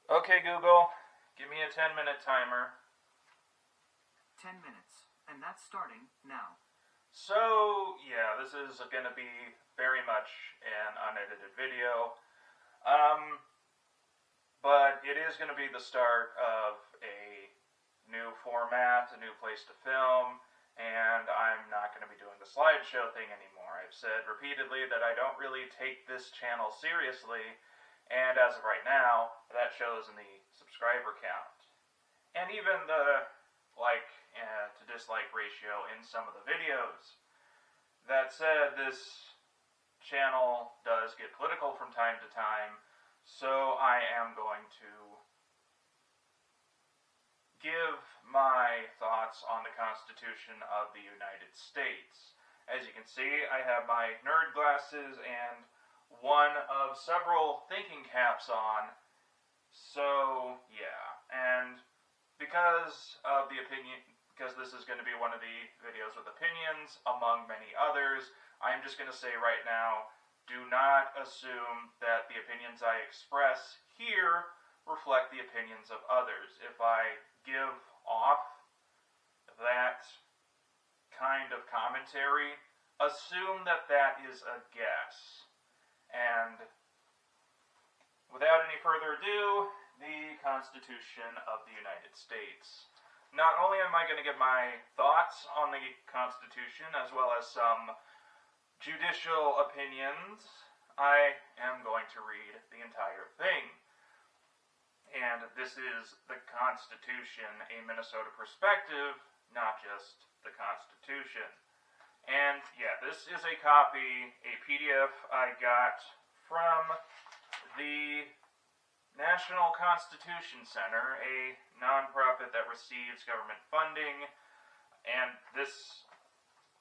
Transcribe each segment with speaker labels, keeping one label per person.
Speaker 1: Okay, Google, give me a 10-minute timer.
Speaker 2: 10 minutes, and that's starting now.
Speaker 1: So, yeah, this is going to be very much an unedited video. But it is going to be the start of a new format, a new place to film, and I'm not going to be doing the slideshow thing anymore. I've said repeatedly that I don't really take this channel seriously, and as of right now, that shows in the subscriber count. And even the like to dislike ratio in some of the videos. That said, this channel does get political from time to time, so I am going to give my thoughts on the Constitution of the United States. As you can see, I have my nerd glasses and one of several thinking caps on. So, yeah. And because this is going to be one of the videos with opinions, among many others, I'm just going to say right now, do not assume that the opinions I express here reflect the opinions of others. If I give off that kind of commentary, assume that that is a guess. And without any further ado, the Constitution of the United States. Not only am I going to give my thoughts on the Constitution, as well as some judicial opinions, I am going to read the entire thing. And this is the Constitution, a Minnesota perspective, not just the Constitution. And yeah, this is a copy, a PDF I got from the National Constitution Center, a nonprofit that receives government funding, and this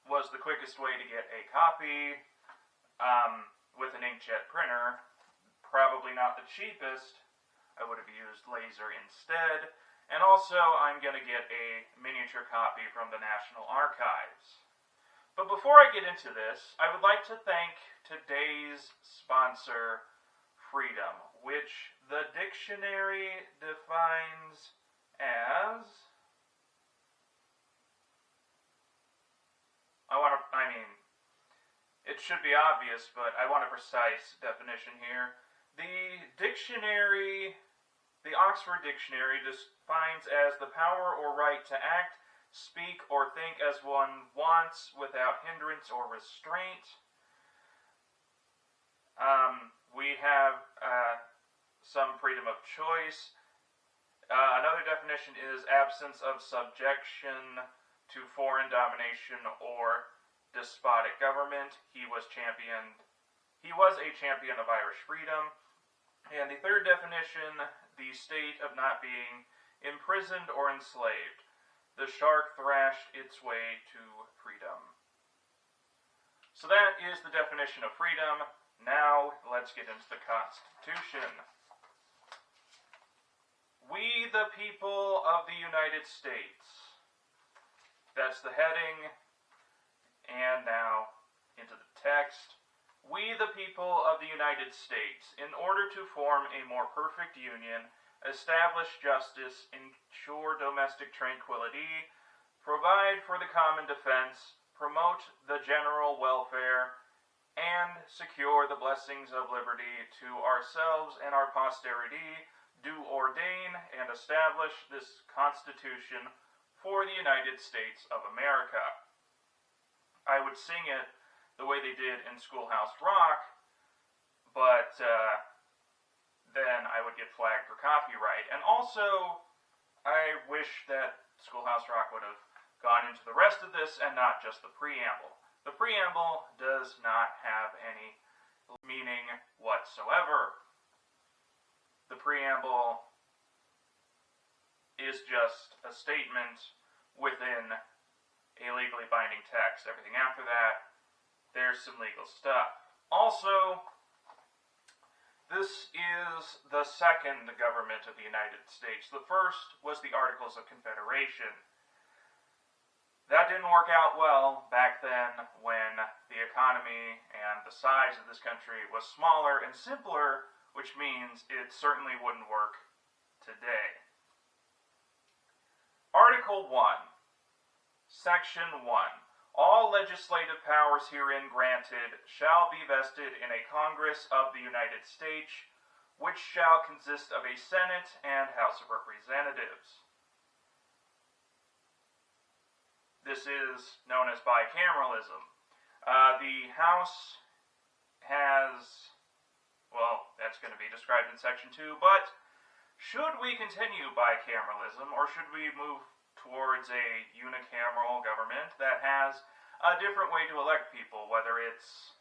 Speaker 1: was the quickest way to get a copy with an inkjet printer. Probably not the cheapest. I would have used laser instead. And also, I'm going to get a miniature copy from the National Archives. But before I get into this, I would like to thank today's sponsor, Freedom, which the dictionary defines as... it should be obvious, but I want a precise definition here. The Oxford Dictionary defines as the power or right to act, speak, or think as one wants without hindrance or restraint. We have some freedom of choice. Another definition is absence of subjection to foreign domination or despotic government. He was a champion of Irish freedom. And the third definition, the state of not being imprisoned or enslaved. The shark thrashed its way to freedom. So that is the definition of freedom. Now, let's get into the Constitution. We, the people of the United States. That's the heading. And now, into the text. We, the people of the United States, in order to form a more perfect union, establish justice, ensure domestic tranquility, provide for the common defense, promote the general welfare, and secure the blessings of liberty to ourselves and our posterity, do ordain and establish this Constitution for the United States of America. I would sing it the way they did in Schoolhouse Rock, but then I would get flagged for copyright. And also, I wish that Schoolhouse Rock would have gone into the rest of this and not just the preamble. The preamble does not have any meaning whatsoever. The preamble is just a statement within a legally binding text. Everything after that, there's some legal stuff. Also, this is the second government of the United States. The first was the Articles of Confederation. That didn't work out well back then when the economy and the size of this country was smaller and simpler, which means it certainly wouldn't work today. Article 1, Section 1. All legislative powers herein granted shall be vested in a Congress of the United States, which shall consist of a Senate and House of Representatives. This is known as bicameralism. The House has, well, that's going to be described in Section 2, but should we continue bicameralism, or should we move towards a unicameral government that has a different way to elect people, whether it's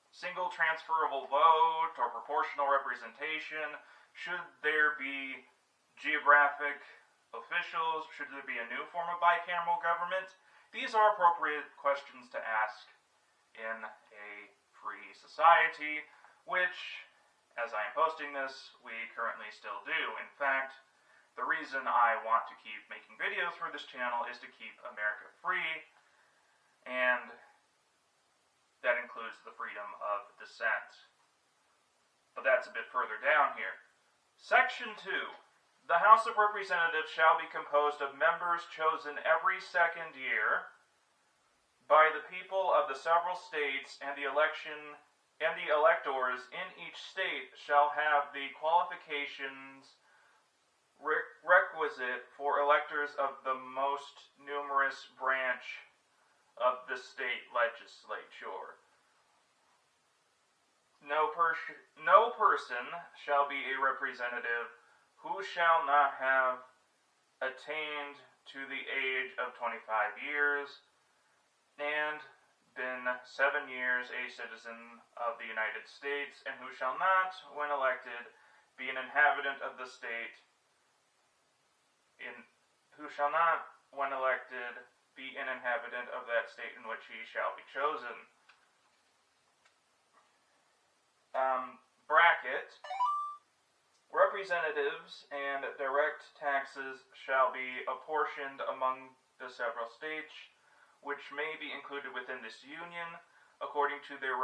Speaker 1: single transferable vote or proportional representation? Should there be geographic officials? Should there be a new form of bicameral government? These are appropriate questions to ask in a free society, which, as I am posting this, we currently still do. In fact, the reason I want to keep making videos for this channel is to keep America free, and that includes the freedom of dissent. But that's a bit further down here. Section 2. The House of Representatives shall be composed of members chosen every second year by the people of the several states, and the electors in each state shall have the qualifications requisite for electors of the most numerous branch of the state legislature. No person shall be a representative who shall not have attained to the age of 25 years and been 7 years a citizen of the United States, and who shall not, when elected, be an inhabitant of the state of that state in which he shall be chosen. Representatives and direct taxes shall be apportioned among the several states, which may be included within this union, according to their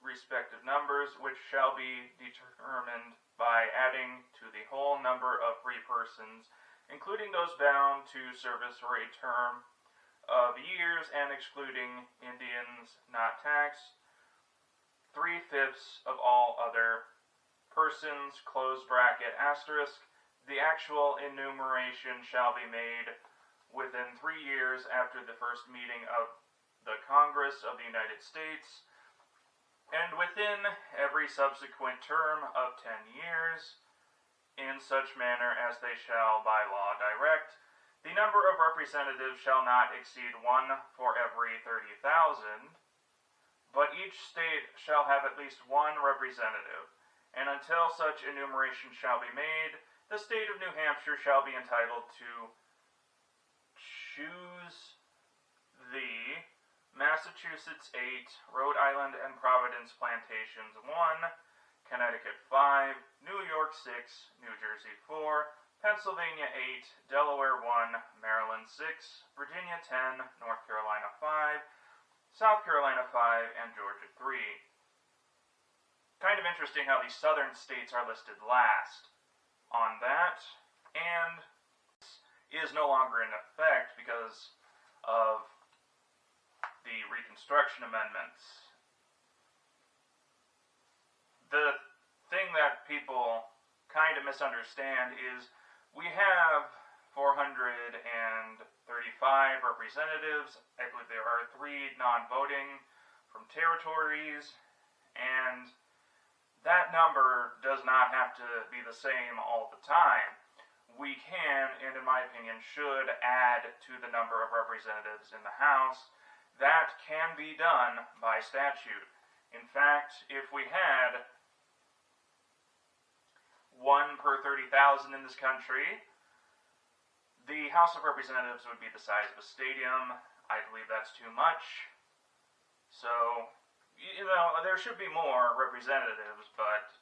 Speaker 1: respective numbers, which shall be determined by adding to the whole number of free persons, including those bound to service for a term of years and excluding Indians not taxed, 3/5 of all other persons, (***), the actual enumeration shall be made within 3 years after the first meeting of the Congress of the United States, and within every subsequent term of 10 years, in such manner as they shall by law direct. The number of representatives shall not exceed 1 for every 30,000, but each state shall have at least 1 representative, and until such enumeration shall be made, the state of New Hampshire shall be entitled to choose the Massachusetts 8, Rhode Island and Providence plantations 1, Connecticut 5, New York 6, New Jersey 4, Pennsylvania 8, Delaware 1, Maryland 6, Virginia 10, North Carolina 5, South Carolina 5, and Georgia 3. Kind of interesting how these southern states are listed last on that, and is no longer in effect because of the Reconstruction Amendments. The thing that people kind of misunderstand is we have 435 representatives. I believe there are 3 non-voting from territories, and that number does not have to be the same all the time. We can, and in my opinion should, add to the number of representatives in the House. That can be done by statute. In fact, if we had 1 per 30,000 in this country, the House of Representatives would be the size of a stadium. I believe that's too much. So, there should be more representatives, but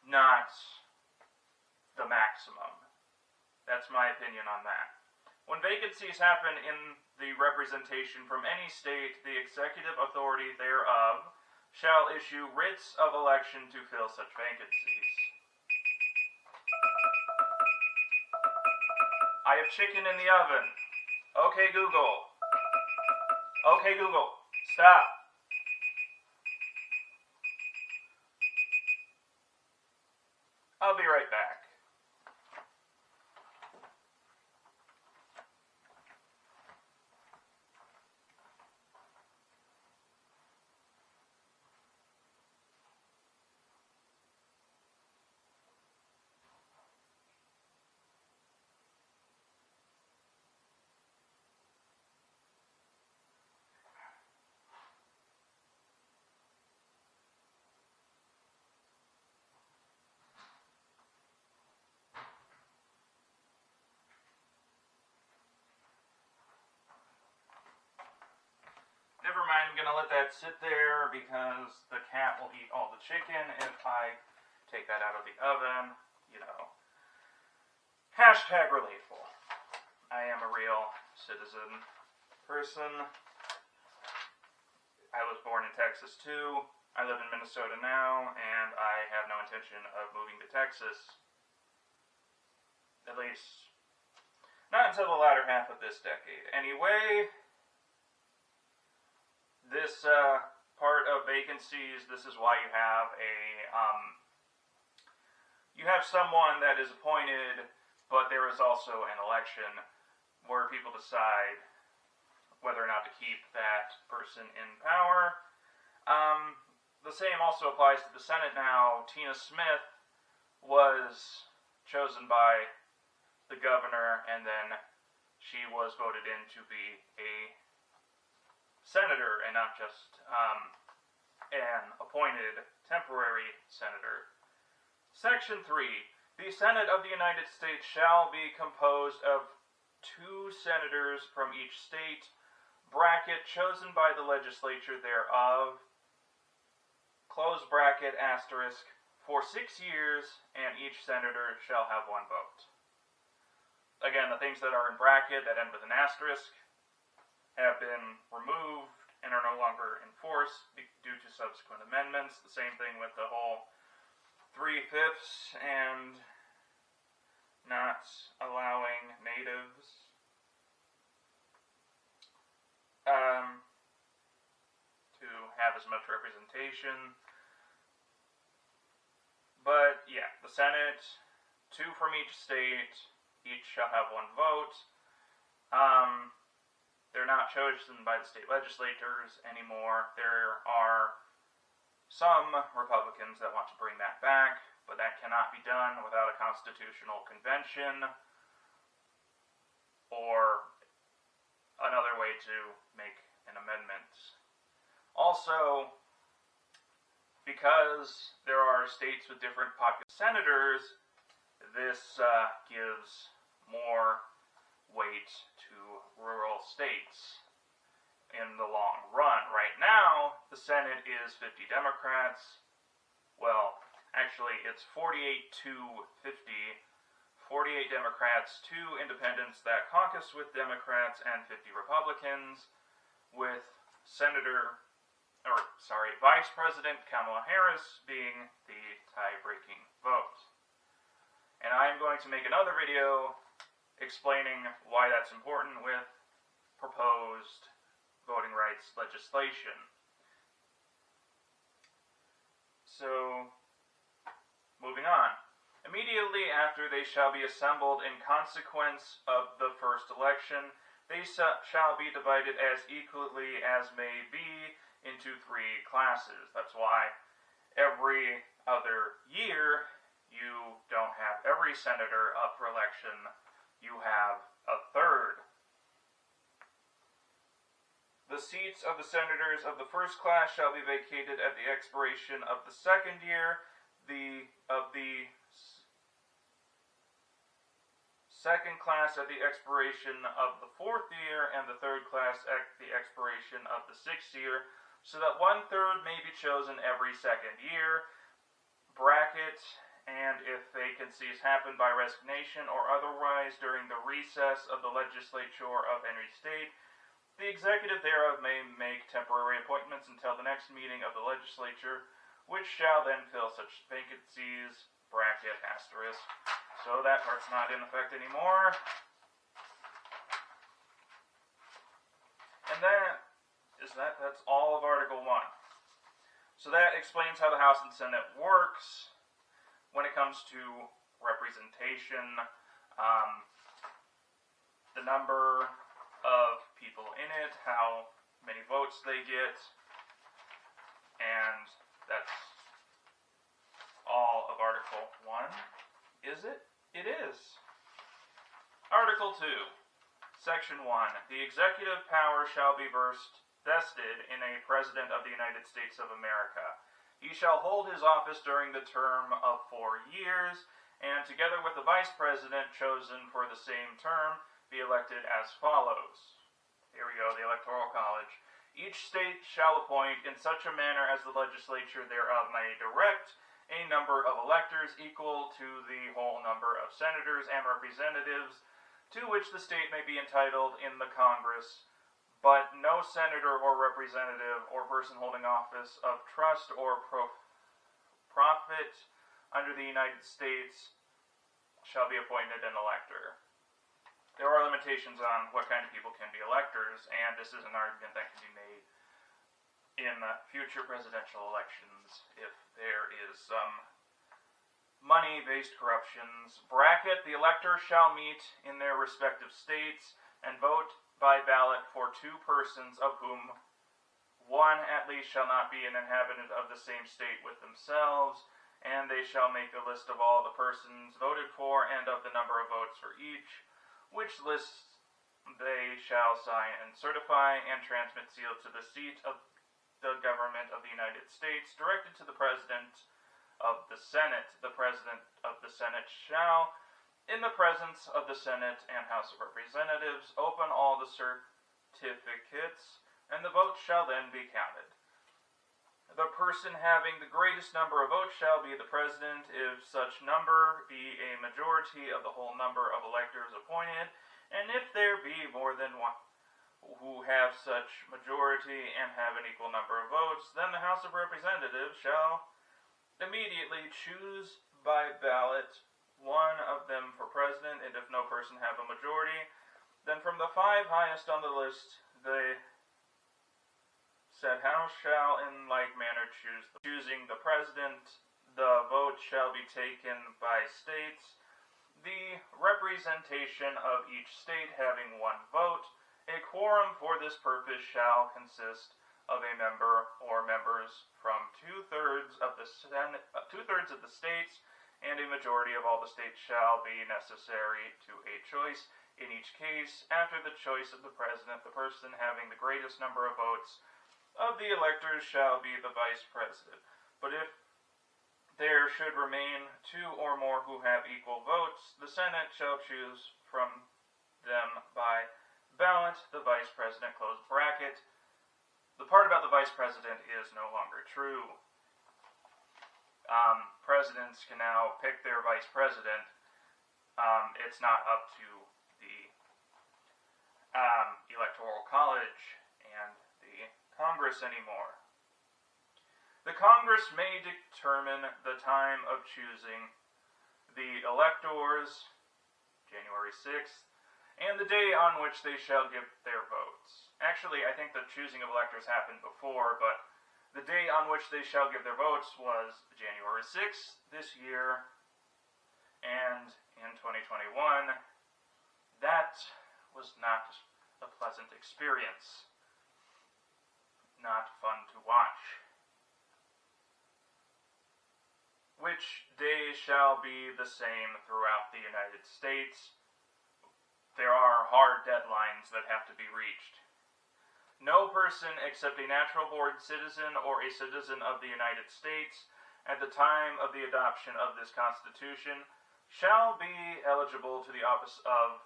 Speaker 1: not the maximum. That's my opinion on that. When vacancies happen in the representation from any state, the executive authority thereof shall issue writs of election to fill such vacancies. I have chicken in the oven. Okay, Google. Okay, Google. Stop. I'll be right back. Never mind, I'm gonna let that sit there because the cat will eat all the chicken if I take that out of the oven. You know. Hashtag relatable. I am a real citizen person. I was born in Texas too. I live in Minnesota now, and I have no intention of moving to Texas. At least, not until the latter half of this decade. Anyway, this part of vacancies, this is why you have someone that is appointed, but there is also an election where people decide whether or not to keep that person in power. The same also applies to the Senate now. Tina Smith was chosen by the governor, and then she was voted in to be a senator and not just an appointed temporary senator. Section 3. The Senate of the United States shall be composed of 2 senators from each state, bracket, chosen by the legislature thereof, close bracket, asterisk, for 6 years, and each senator shall have 1 vote. Again, the things that are in bracket that end with an asterisk have been removed and are no longer in force due to subsequent amendments. The same thing with the whole 3/5 and not allowing natives to have as much representation. But yeah, the Senate, 2 from each state, each shall have 1 vote. They're not chosen by the state legislatures anymore. There are some Republicans that want to bring that back, but that cannot be done without a constitutional convention or another way to make an amendment. Also, because there are states with different senators, this gives more weight to rural states in the long run. Right now, the Senate is 50 Democrats. Well, actually, it's 48 to 50. 48 Democrats, 2 independents that caucus with Democrats, and 50 Republicans, with Vice President Kamala Harris being the tie-breaking vote. And I am going to make another video explaining why that's important with proposed voting rights legislation. So, moving on. Immediately after they shall be assembled in consequence of the first election, they shall be divided as equally as may be into 3 classes. That's why every other year you don't have every senator up for election. You have a third. The seats of the senators of the first class shall be vacated at the expiration of the second year, of the second class at the expiration of the 4th year, and the third class at the expiration of the 6th year, so that 1/3 may be chosen every second year, bracket, and if vacancies happen by resignation or otherwise during the recess of the legislature of any state, the executive thereof may make temporary appointments until the next meeting of the legislature, which shall then fill such vacancies, bracket, asterisk. So that part's not in effect anymore. And that's all of Article 1. So that explains how the House and Senate works when it comes to representation, the number of people in it, how many votes they get, and that's all of Article 1. Is it? It is. Article 2, Section 1. The executive power shall be vested in a President of the United States of America. He shall hold his office during the term of 4 years, and together with the Vice President chosen for the same term, be elected as follows. Here we go, the Electoral College. Each state shall appoint in such a manner as the legislature thereof may direct a number of electors equal to the whole number of senators and representatives to which the state may be entitled in the Congress, but no senator or representative or person holding office of trust or profit under the United States shall be appointed an elector. There are limitations on what kind of people can be electors, and this is an argument that can be made in future presidential elections if there is some money-based corruptions. Bracket, the electors shall meet in their respective states and vote by ballot for 2 persons, of whom one at least shall not be an inhabitant of the same state with themselves, and they shall make a list of all the persons voted for and of the number of votes for each, which lists they shall sign and certify and transmit sealed to the seat of the government of the United States, directed to the President of the Senate. The President of the Senate shall, in the presence of the Senate and House of Representatives, open all the certificates, and the votes shall then be counted. The person having the greatest number of votes shall be the President, if such number be a majority of the whole number of electors appointed, and if there be more than one who have such majority and have an equal number of votes, then the House of Representatives shall immediately choose by ballot one of them for president, and if no person have a majority, then from the 5 highest on the list, the said House shall in like manner choosing the president. The vote shall be taken by states, the representation of each state having 1 vote. A quorum for this purpose shall consist of a member or members from 2/3 of the states, and a majority of all the states shall be necessary to a choice. In each case, after the choice of the president, the person having the greatest number of votes of the electors shall be the vice president. But if there should remain 2 or more who have equal votes, the Senate shall choose from them by ballot the vice president, close bracket. The part about the vice president is no longer true. Presidents can now pick their vice president. It's not up to the Electoral College and the Congress anymore. The Congress may determine the time of choosing the electors, January 6th, and the day on which they shall give their votes. Actually, I think the choosing of electors happened before, but the day on which they shall give their votes was January 6th this year, and in 2021, that was not a pleasant experience. Not fun to watch. Which day shall be the same throughout the United States. There are hard deadlines that have to be reached. No person except a natural-born citizen or a citizen of the United States at the time of the adoption of this Constitution shall be eligible to the office of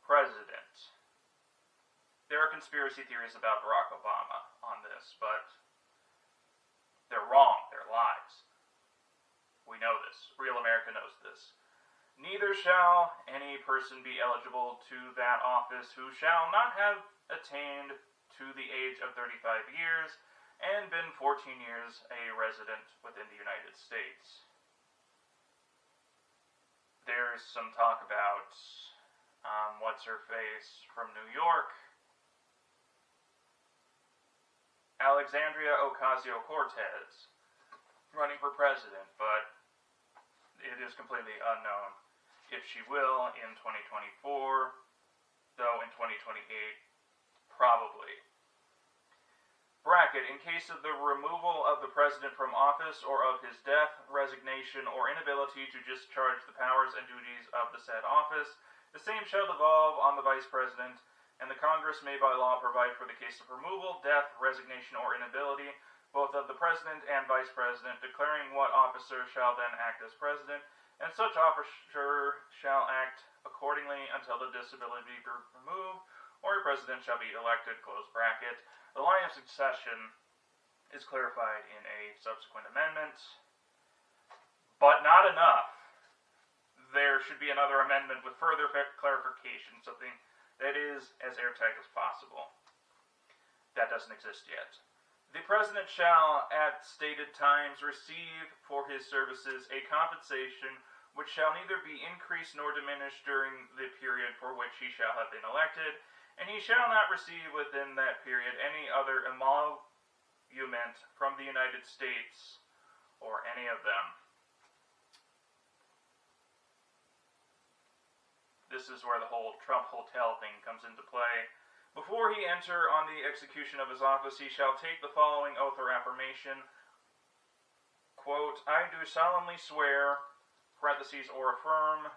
Speaker 1: President. There are conspiracy theories about Barack Obama on this, but they're wrong. They're lies. We know this. America knows this. Neither shall any person be eligible to that office who shall not have attained to the age of 35 years and been 14 years a resident within the United States. There's some talk about what's-her-face from New York, Alexandria Ocasio-Cortez, running for president, but it is completely unknown if she will in 2024, though in 2028, probably. Bracket, in case of the removal of the president from office or of his death, resignation, or inability to discharge the powers and duties of the said office, the same shall devolve on the vice president, and the Congress may by law provide for the case of removal, death, resignation, or inability, both of the president and vice president, declaring what officer shall then act as president, and such officer shall act accordingly until the disability be removed, or a president shall be elected, close bracket. The line of succession is clarified in a subsequent amendment, but not enough. There should be another amendment with further clarification, something that is as airtight as possible. That doesn't exist yet. The president shall, at stated times, receive for his services a compensation which shall neither be increased nor diminished during the period for which he shall have been elected, and he shall not receive within that period any other emolument from the United States or any of them. This is where the whole Trump Hotel thing comes into play. Before he enter on the execution of his office, he shall take the following oath or affirmation. Quote, I do solemnly swear, parentheses, or affirm,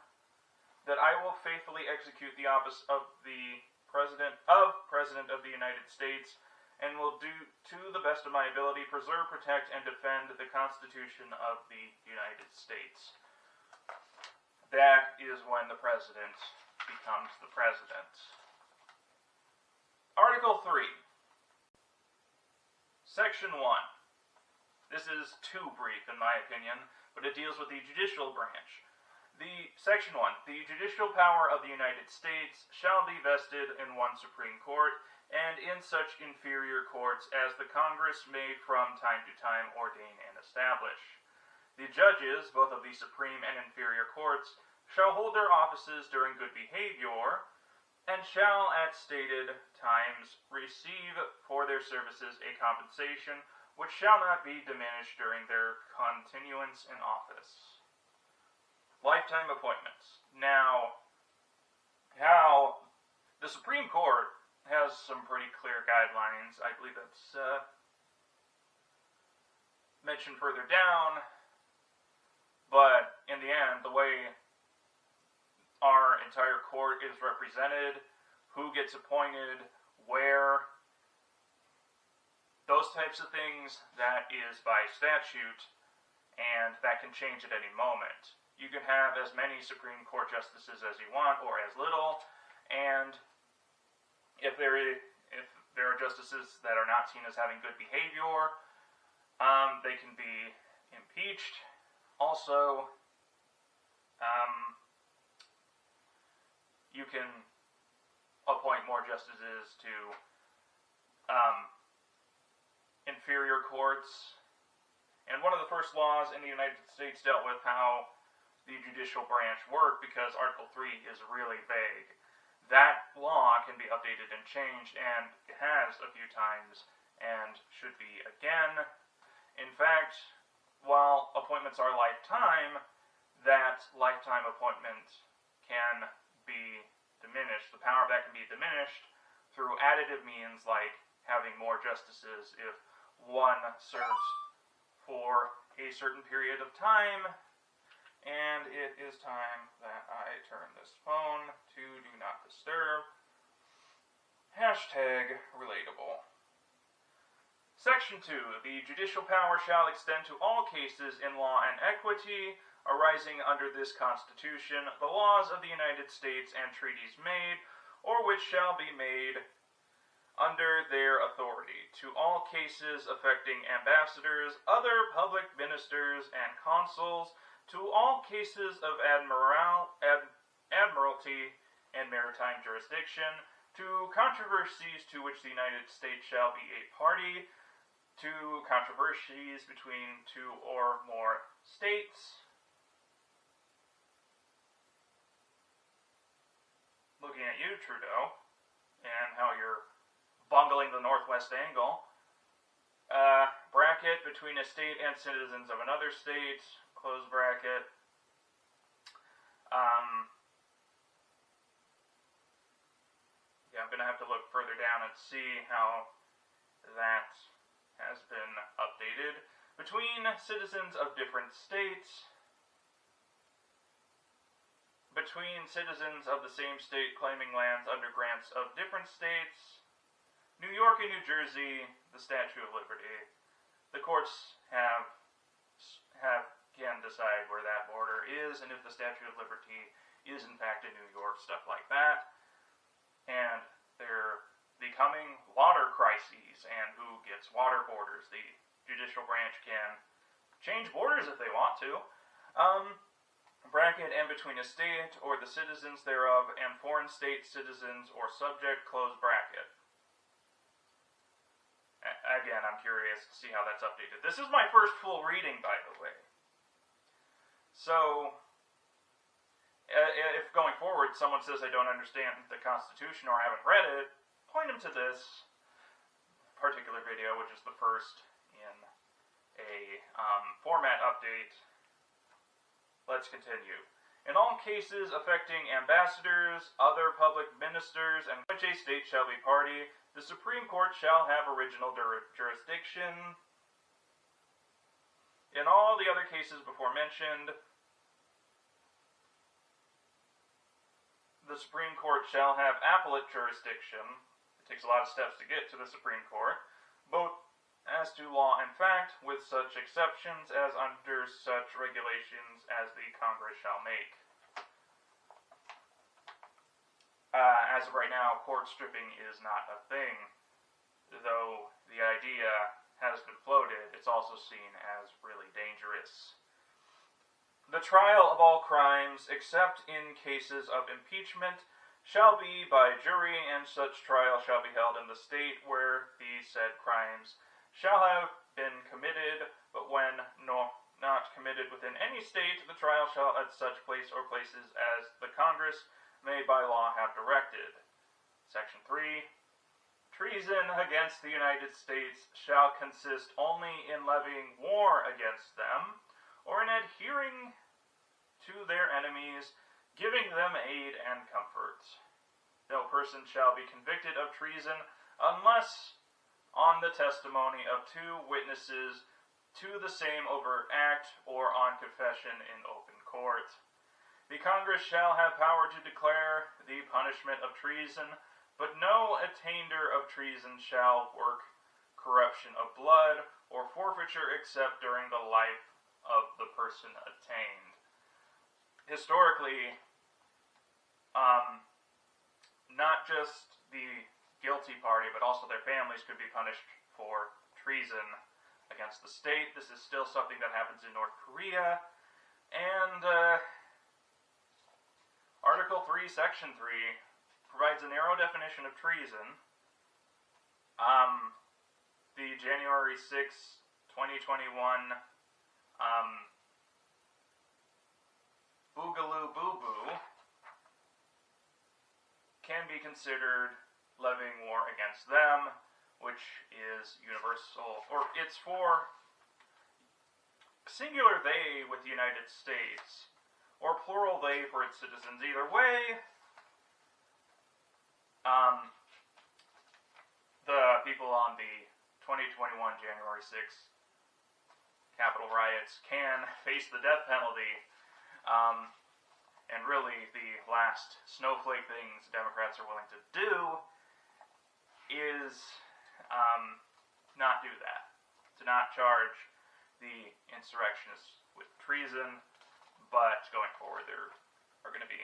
Speaker 1: that I will faithfully execute the office of the President of the United States, and will do, to the best of my ability, preserve, protect, and defend the Constitution of the United States. That is when the president becomes the president. Article 3. Section 1. This is too brief, in my opinion, but it deals with the judicial branch. Section 1. The judicial power of the United States shall be vested in one Supreme Court, and in such inferior courts as the Congress may from time to time ordain and establish. The judges, both of the Supreme and inferior courts, shall hold their offices during good behavior, and shall at stated times receive for their services a compensation which shall not be diminished during their continuance in office. Lifetime appointments. Now, how the Supreme Court has some pretty clear guidelines. I believe that's mentioned further down, but in the end, the way our entire court is represented, who gets appointed, where, those types of things, that is by statute, and that can change at any moment. You can have as many Supreme Court justices as you want, or as little, and if there are justices that are not seen as having good behavior, they can be impeached. Also, you can appoint more justices to inferior courts. And one of the first laws in the United States dealt with how the judicial branch worked, because Article 3 is really vague. That law can be updated and changed, and it has a few times, and should be again. In fact, while appointments are lifetime, that lifetime appointment can be diminished. The power of that can be diminished through additive means like having more justices if one serves for a certain period of time. And it is time that I turn this phone to Do Not Disturb. #relatable. Section 2. The judicial power shall extend to all cases in law and equity arising under this Constitution, the laws of the United States, and treaties made, or which shall be made under their authority, to all cases affecting ambassadors, other public ministers, and consuls, to all cases of admiralty and maritime jurisdiction, to controversies to which the United States shall be a party, to controversies between two or more states. Looking at you, Trudeau, and how you're bungling the Northwest angle. Bracket, between a state and citizens of another state, close bracket. Yeah, I'm going to have to look further down and see how that has been updated. Between citizens of different states, between citizens of the same state claiming lands under grants of different states, New York and New Jersey, the Statue of Liberty. The courts can decide where that border is, and if the Statue of Liberty is in fact in New York, stuff like that. And they're becoming water crises and who gets water borders. The judicial branch can change borders if they want to. Bracket, and between a state or the citizens thereof and foreign state citizens or subject, close bracket. Again, I'm curious to see how that's updated. This is my first full reading, by the way. So, if going forward someone says they don't understand the Constitution or haven't read it, point them to this particular video, which is the first in a format update. Let's continue. In all cases affecting ambassadors, other public ministers, and which a state shall be party, the Supreme Court shall have original jurisdiction. In all the other cases before mentioned, the Supreme Court shall have appellate jurisdiction. It takes a lot of steps to get to the Supreme Court, both as to law and fact, with such exceptions as under such regulations as the Congress shall make. As of right now, court stripping is not a thing. Though the idea has been floated, it's also seen as really dangerous. The trial of all crimes, except in cases of impeachment, shall be by jury, and such trial shall be held in the state where the said crimes shall have been committed, but when not committed within any state, the trial shall at such place or places as the Congress may by law have directed. Section 3. Treason against the United States shall consist only in levying war against them, or in adhering to their enemies, giving them aid and comfort. No person shall be convicted of treason unless on the testimony of two witnesses to the same overt act, or on confession in open court. The Congress shall have power to declare the punishment of treason, but no attainder of treason shall work corruption of blood or forfeiture except during the life of the person attained. Historically, not just the guilty party, but also their families could be punished for treason against the state. This is still something that happens in North Korea. And Article 3, Section 3 provides a narrow definition of treason. The January 6, 2021 Boogaloo Boo Boo can be considered levying war against them, which is universal, or it's for singular they with the United States, or plural they for its citizens. Either way, the people on the 2021 January 6th Capitol riots can face the death penalty. And really, the last snowflake things Democrats are willing to do is not do that. To not charge the insurrectionists with treason, but going forward, there are going to be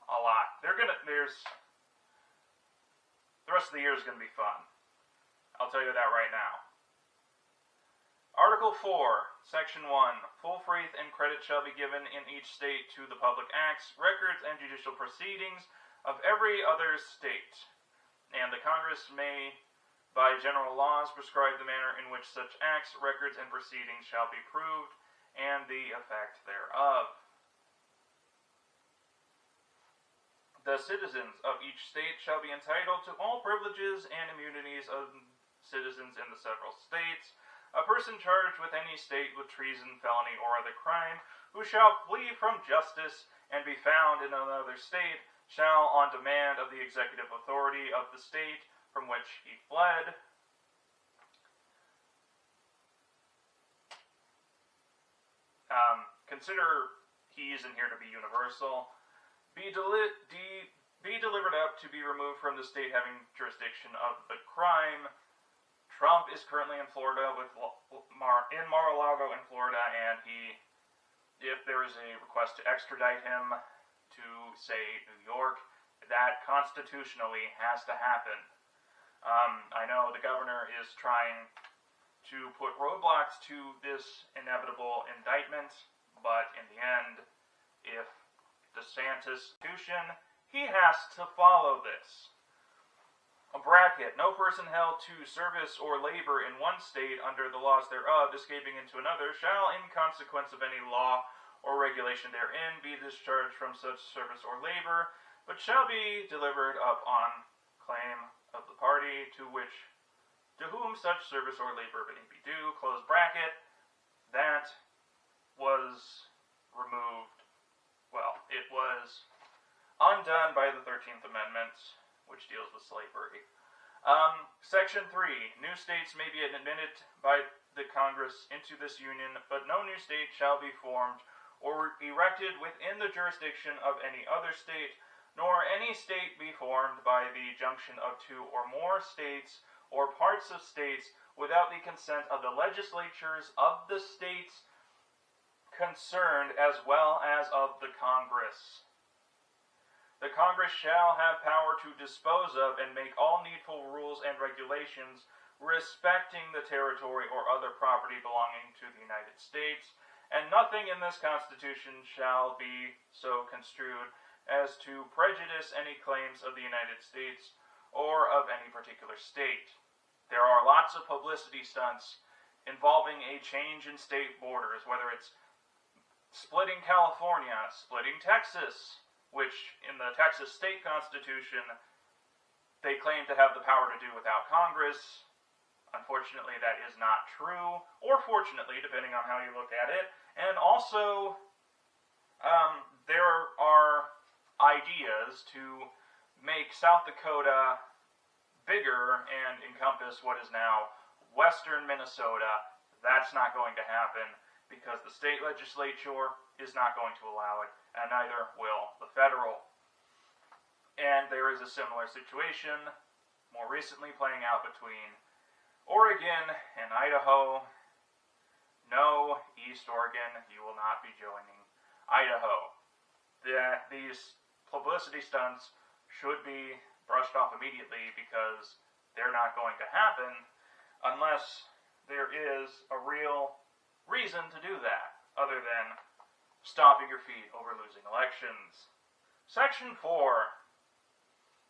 Speaker 1: a lot. The rest of the year is going to be fun. I'll tell you that right now. Article Article 4, Section 1. Full faith and credit shall be given in each state to the public acts, records, and judicial proceedings of every other state. And the Congress may, by general laws, prescribe the manner in which such acts, records, and proceedings shall be proved, and the effect thereof. The citizens of each state shall be entitled to all privileges and immunities of citizens in the several states. A person charged with any state with treason, felony, or other crime, who shall flee from justice and be found in another state, shall, on demand of the executive authority of the state from which he fled, consider he's in here to be universal, be delivered up to be removed from the state having jurisdiction of the crime. Trump is currently in Florida in Mar-a-Lago in Florida, and if there is a request to extradite him to, say, New York, that constitutionally has to happen. I know the governor is trying to put roadblocks to this inevitable indictment, but in the end, if DeSantis Constitution, he has to follow this. A bracket, no person held to service or labor in one state under the laws thereof, escaping into another, shall, in consequence of any law or regulation therein, be discharged from such service or labor, but shall be delivered up on claim of the party to whom such service or labor may be due, close bracket. That was removed, it was undone by the 13th Amendment, which deals with slavery. Section 3. New states may be admitted by the Congress into this union, but no new state shall be formed or erected within the jurisdiction of any other state, nor any state be formed by the junction of two or more states or parts of states without the consent of the legislatures of the states concerned as well as of the Congress. The Congress shall have power to dispose of and make all needful rules and regulations respecting the territory or other property belonging to the United States, and nothing in this Constitution shall be so construed as to prejudice any claims of the United States or of any particular state. There are lots of publicity stunts involving a change in state borders, whether it's splitting California, splitting Texas, which in the Texas state constitution they claim to have the power to do without Congress. Unfortunately, that is not true, or fortunately, depending on how you look at it. And also, there are ideas to make South Dakota bigger and encompass what is now western Minnesota. That's not going to happen because the state legislature is not going to allow it, and neither will the federal. And there is a similar situation more recently playing out between Oregon and Idaho. No, East Oregon, you will not be joining Idaho. These publicity stunts should be brushed off immediately because they're not going to happen unless there is a real reason to do that, other than stomping your feet over losing elections. Section 4.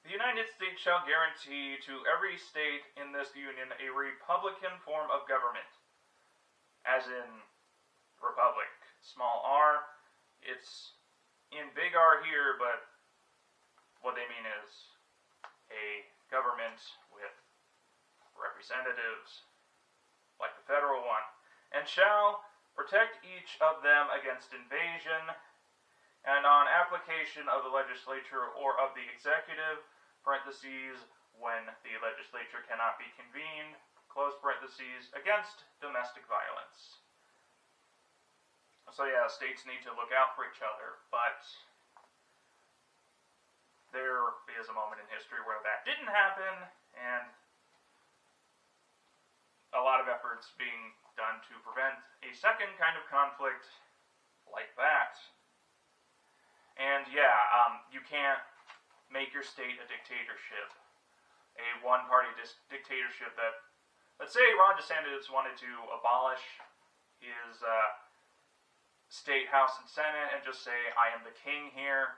Speaker 1: The United States shall guarantee to every state in this union a republican form of government, as in republic, small r. It's in big R here, but what they mean is a government with representatives, like the federal one, and shall protect each of them against invasion, and on application of the legislature or of the executive, parentheses, when the legislature cannot be convened, close parentheses, against domestic violence. So yeah, states need to look out for each other, but there is a moment in history where that didn't happen, and a lot of efforts being done to prevent a second kind of conflict like that. And yeah, you can't make your state a dictatorship, a one-party dictatorship that, let's say Ron DeSantis wanted to abolish his state, house, and senate and just say, I am the king here,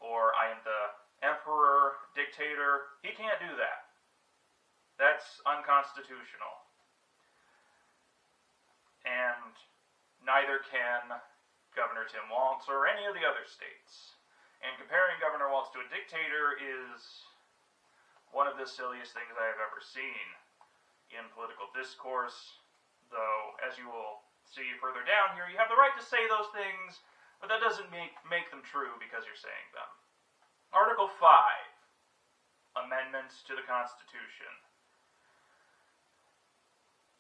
Speaker 1: or I am the emperor, dictator. He can't do that. That's unconstitutional. And neither can Governor Tim Walz or any of the other states. And comparing Governor Walz to a dictator is one of the silliest things I have ever seen in political discourse, though, as you will see further down here, you have the right to say those things, but that doesn't make them true because you're saying them. Article 5, Amendments to the Constitution.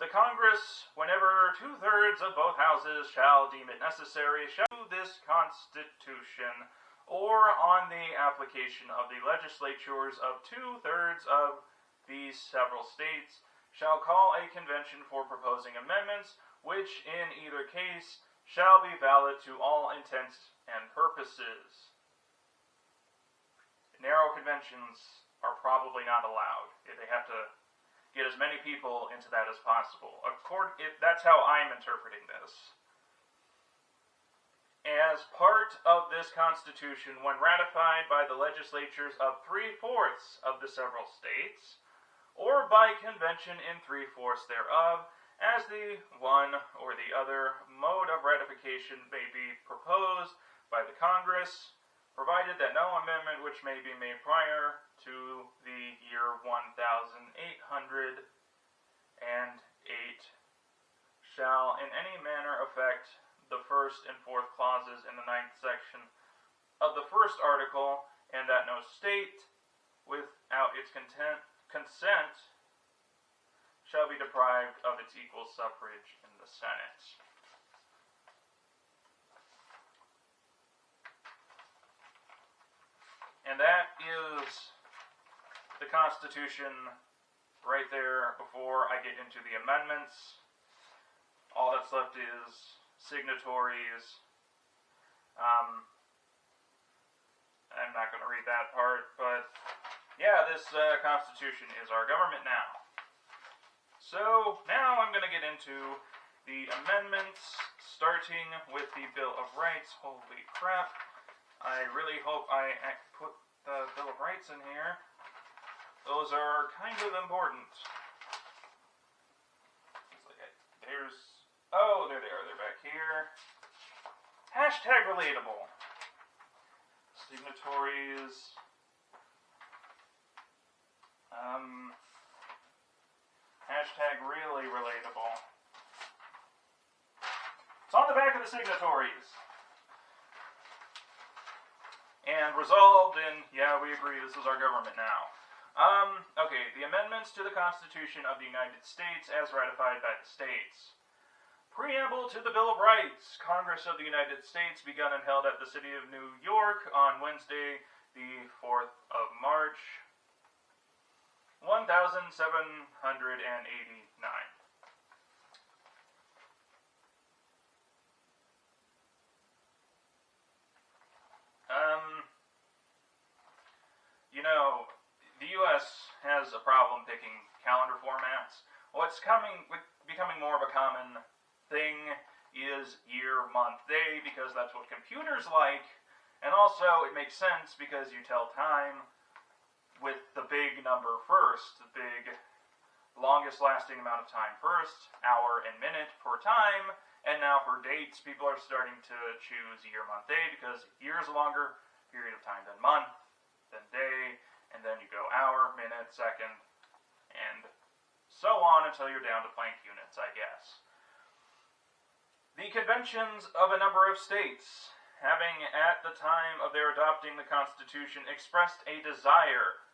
Speaker 1: The Congress, whenever 2/3 of both houses shall deem it necessary, shall do this Constitution, or on the application of the legislatures of 2/3 of these several states, shall call a convention for proposing amendments, which in either case shall be valid to all intents and purposes. Narrow conventions are probably not allowed. They have to get as many people into that as possible. That's how I'm interpreting this. As part of this Constitution, when ratified by the legislatures of 3/4 of the several states, or by convention in 3/4 thereof, as the one or the other mode of ratification may be proposed by the Congress, provided that no amendment which may be made prior to the year 1808 shall in any manner affect the first and fourth clauses in the 9th section of the first article, and that no state, without its consent, shall be deprived of its equal suffrage in the Senate. And that is the Constitution right there before I get into the amendments. All that's left is signatories. I'm not going to read that part, but yeah, this Constitution is our government now. So now I'm going to get into the amendments, starting with the Bill of Rights. Holy crap. I really hope I put the Bill of Rights in here. Those are kind of important. There they are. They're back here. Hashtag relatable. Signatories. Hashtag really relatable. It's on the back of the signatories. And resolved, and yeah, we agree, this is our government now. Okay, the amendments to the Constitution of the United States as ratified by the states. Preamble to the Bill of Rights. Congress of the United States begun and held at the city of New York on Wednesday, the 4th of March, 1789. The U.S. has a problem picking calendar formats. What's becoming more of a common thing is year, month, day, because that's what computers like, and also it makes sense because you tell time with the big number first, the big longest lasting amount of time first, hour and minute for time, and now for dates, people are starting to choose year, month, day, because year is a longer period of time than month, then day, and then you go hour, minute, second, and so on until you're down to Planck units, I guess. The conventions of a number of states, having at the time of their adopting the Constitution expressed a desire,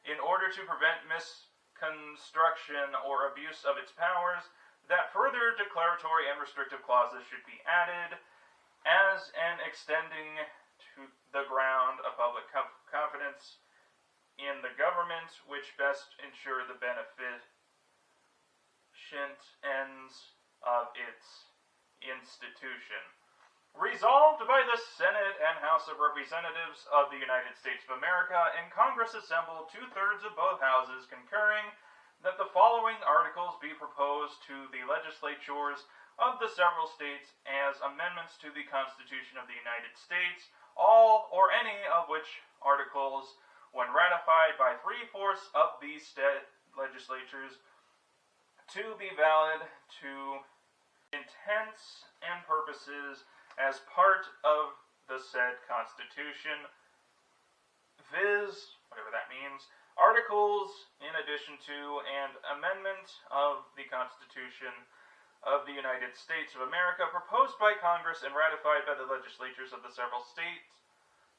Speaker 1: in order to prevent misconstruction or abuse of its powers, that further declaratory and restrictive clauses should be added, as an extending to the ground of public confidence in the government, which best ensure the beneficent ends of its institution. Resolved by the Senate and House of Representatives of the United States of America, and Congress assembled 2/3 of both houses, concurring that the following articles be proposed to the legislatures of the several states as amendments to the Constitution of the United States, all or any of which articles, when ratified by 3/4 of these state legislatures, to be valid to intents and purposes as part of the said Constitution, viz., whatever that means, articles in addition to and amendment of the Constitution of the United States of America proposed by Congress and ratified by the legislatures of the several states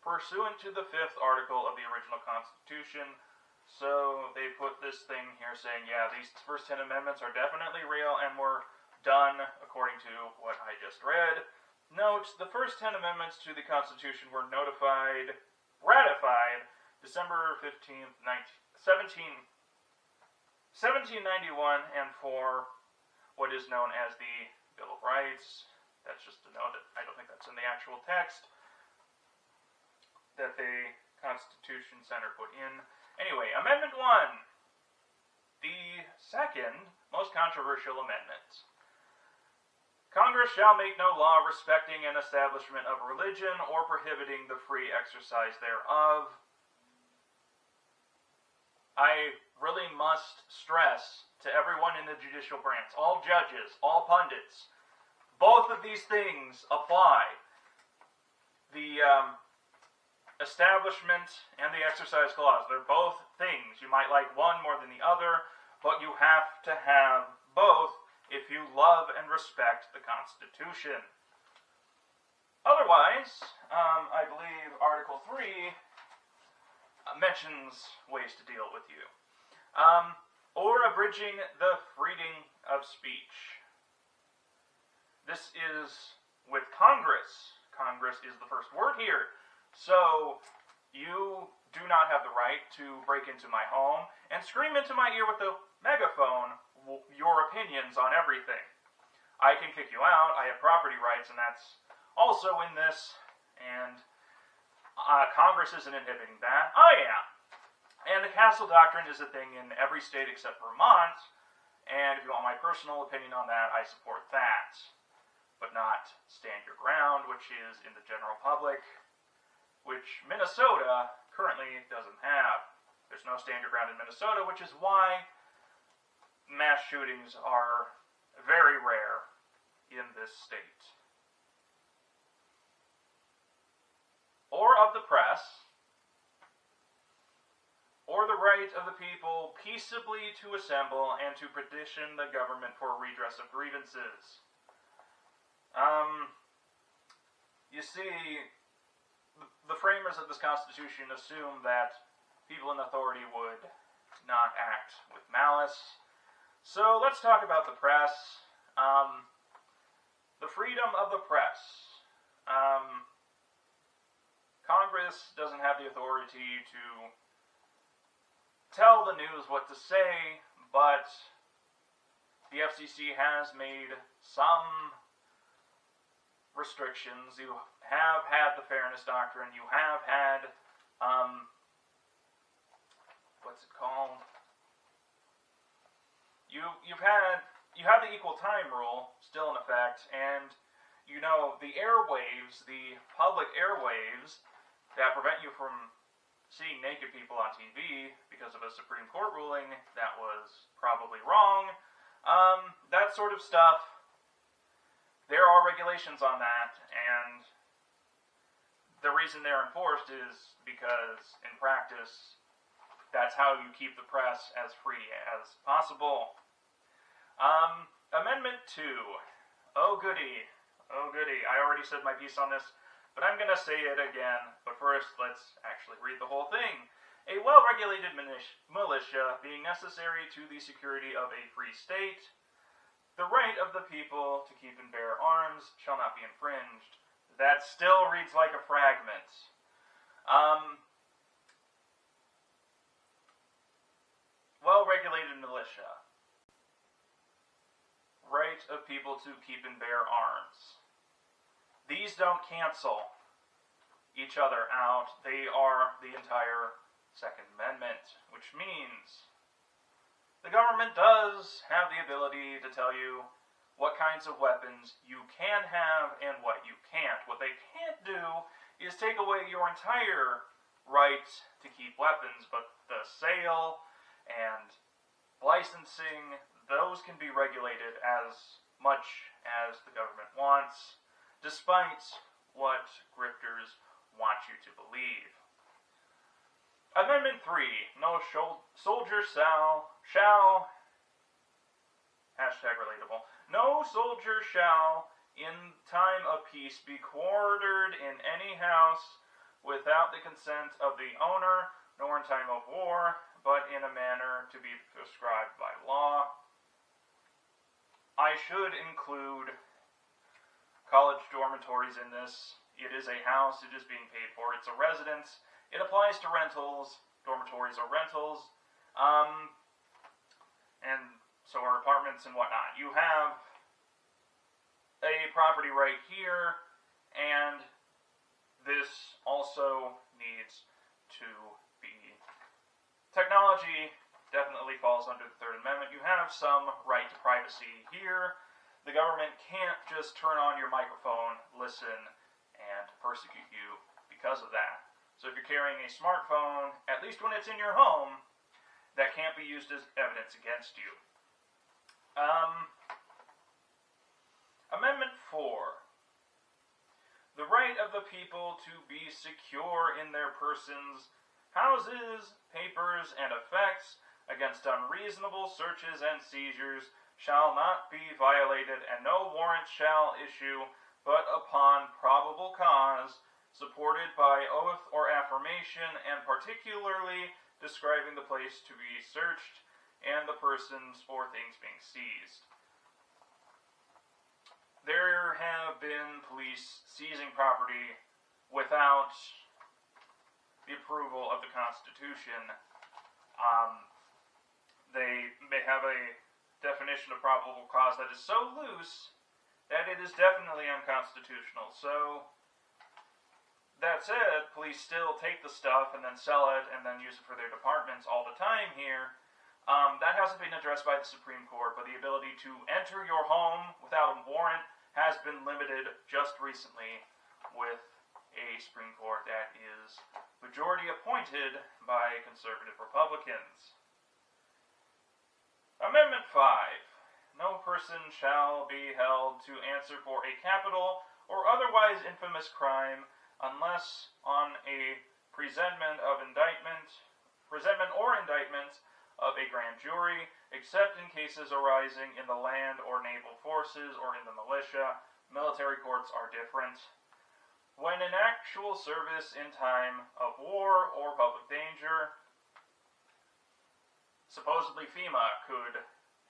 Speaker 1: pursuant to the 5th article of the original Constitution. So they put this thing here saying, yeah, these first 10 amendments are definitely real and were done according to what I just read. Note, the first 10 amendments to the Constitution were ratified December 15th, 1791, and for what is known as the Bill of Rights. That's just a note. I don't think that's in the actual text that the Constitution Center put in. Anyway, Amendment 1, the second most controversial amendment. Congress shall make no law respecting an establishment of religion or prohibiting the free exercise thereof. I really must stress to everyone in the judicial branch, all judges, all pundits, both of these things apply. The establishment and the exercise clause, they're both things. You might like one more than the other, but you have to have both if you love and respect the Constitution. Otherwise, I believe Article 3 mentions ways to deal with you. Or abridging the freedom of speech. This is with Congress. Congress is the first word here. So, you do not have the right to break into my home and scream into my ear with a megaphone your opinions on everything. I can kick you out. I have property rights, and that's also in this. And Congress isn't inhibiting that. I am. And the castle doctrine is a thing in every state except Vermont. And if you want my personal opinion on that, I support that. But not stand your ground, which is in the general public, which Minnesota currently doesn't have. There's no stand your ground in Minnesota, which is why mass shootings are very rare in this state. Or of the press, or the right of the people peaceably to assemble and to petition the government for redress of grievances. You see, the framers of this Constitution assumed that people in authority would not act with malice. So let's talk about the press. The freedom of the press. Congress doesn't have the authority to tell the news what to say, but the FCC has made some restrictions. You have had the Fairness Doctrine. You have had, what's it called? You have the equal time rule still in effect, and you know the airwaves, the public airwaves that prevent you from seeing naked people on TV because of a Supreme Court ruling that was probably wrong. That sort of stuff. There are regulations on that, and the reason they're enforced is because, in practice, that's how you keep the press as free as possible. Amendment 2. Oh goody. Oh goody. I already said my piece on this, but I'm going to say it again. But first, let's actually read the whole thing. A well-regulated militia being necessary to the security of a free state, the right of the people to keep and bear arms shall not be infringed. That still reads like a fragment. Well-regulated militia. Right of people to keep and bear arms. These don't cancel each other out. They are the entire Second Amendment, which means the government does have the ability to tell you what kind kinds of weapons you can have and what you can't. What they can't do is take away your entire right to keep weapons, but the sale and licensing, those can be regulated as much as the government wants, despite what grifters want you to believe. Amendment 3. No soldier shall hashtag relatable. No soldier shall, in time of peace, be quartered in any house without the consent of the owner, nor in time of war, but in a manner to be prescribed by law. I should include college dormitories in this. It is a house, it is being paid for, it's a residence. It applies to rentals. Dormitories are rentals. And so are apartments and whatnot. You have a property right here, and this also needs to be... Technology definitely falls under the Third Amendment. You have some right to privacy here. The government can't just turn on your microphone, listen, and persecute you because of that. So if you're carrying a smartphone, at least when it's in your home, that can't be used as evidence against you. Amendment 4. The right of the people to be secure in their persons, houses, papers, and effects against unreasonable searches and seizures shall not be violated, and no warrant shall issue but upon probable cause, supported by oath or affirmation, and particularly describing the place to be searched and the persons or things being seized. There have been police seizing property without the approval of the Constitution. They may have a definition of probable cause that is so loose that it is definitely unconstitutional. So, that said, police still take the stuff and then sell it and then use it for their departments all the time here. That hasn't been addressed by the Supreme Court, but the ability to enter your home without a warrant has been limited just recently with a Supreme Court that is majority appointed by conservative Republicans. Amendment 5. No person shall be held to answer for a capital or otherwise infamous crime unless on a presentment or indictment of a grand jury, except in cases arising in the land or naval forces or in the militia. Military courts are different. When in actual service in time of war or public danger, supposedly FEMA could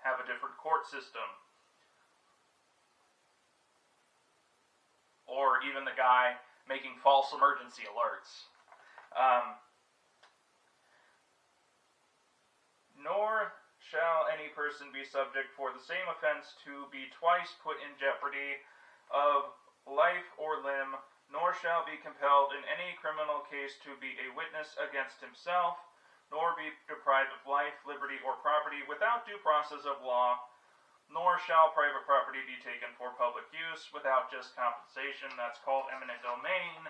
Speaker 1: have a different court system. Or even the guy making false emergency alerts. Nor shall any person be subject for the same offense to be twice put in jeopardy of life or limb, nor shall be compelled in any criminal case to be a witness against himself, nor be deprived of life, liberty, or property without due process of law, nor shall private property be taken for public use without just compensation. That's called eminent domain.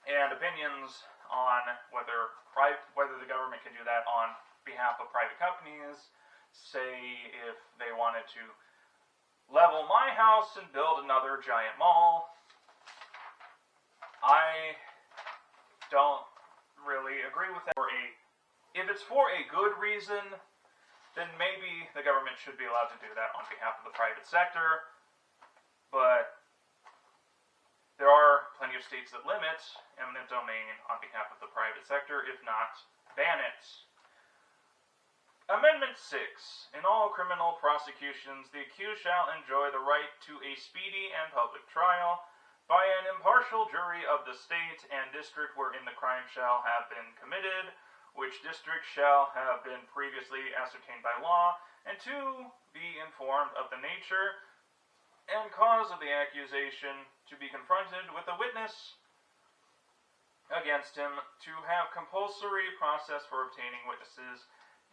Speaker 1: And opinions on whether the government can do that on behalf of private companies. Say if they wanted to level my house and build another giant mall. I don't really agree with that. If it's for a good reason, then maybe the government should be allowed to do that on behalf of the private sector. But there are plenty of states that limit eminent domain on behalf of the private sector, if not ban it. Amendment 6. In all criminal prosecutions, the accused shall enjoy the right to a speedy and public trial by an impartial jury of the state and district wherein the crime shall have been committed, which district shall have been previously ascertained by law, and to be informed of the nature and cause of the accusation, to be confronted with a witness against him, to have compulsory process for obtaining witnesses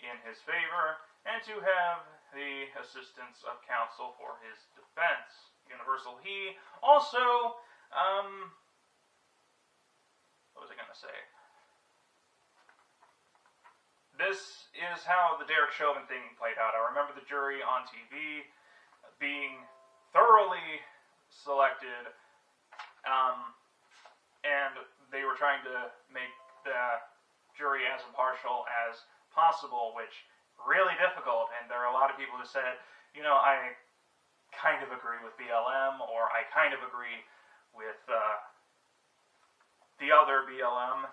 Speaker 1: in his favor, and to have the assistance of counsel for his defense. Universal he. Also, what was I going to say? This is how the Derek Chauvin thing played out. I remember the jury on TV being thoroughly selected, and they were trying to make the jury as impartial as possible, which really difficult. And there are a lot of people who said, I kind of agree with BLM, or I kind of agree with the other BLM.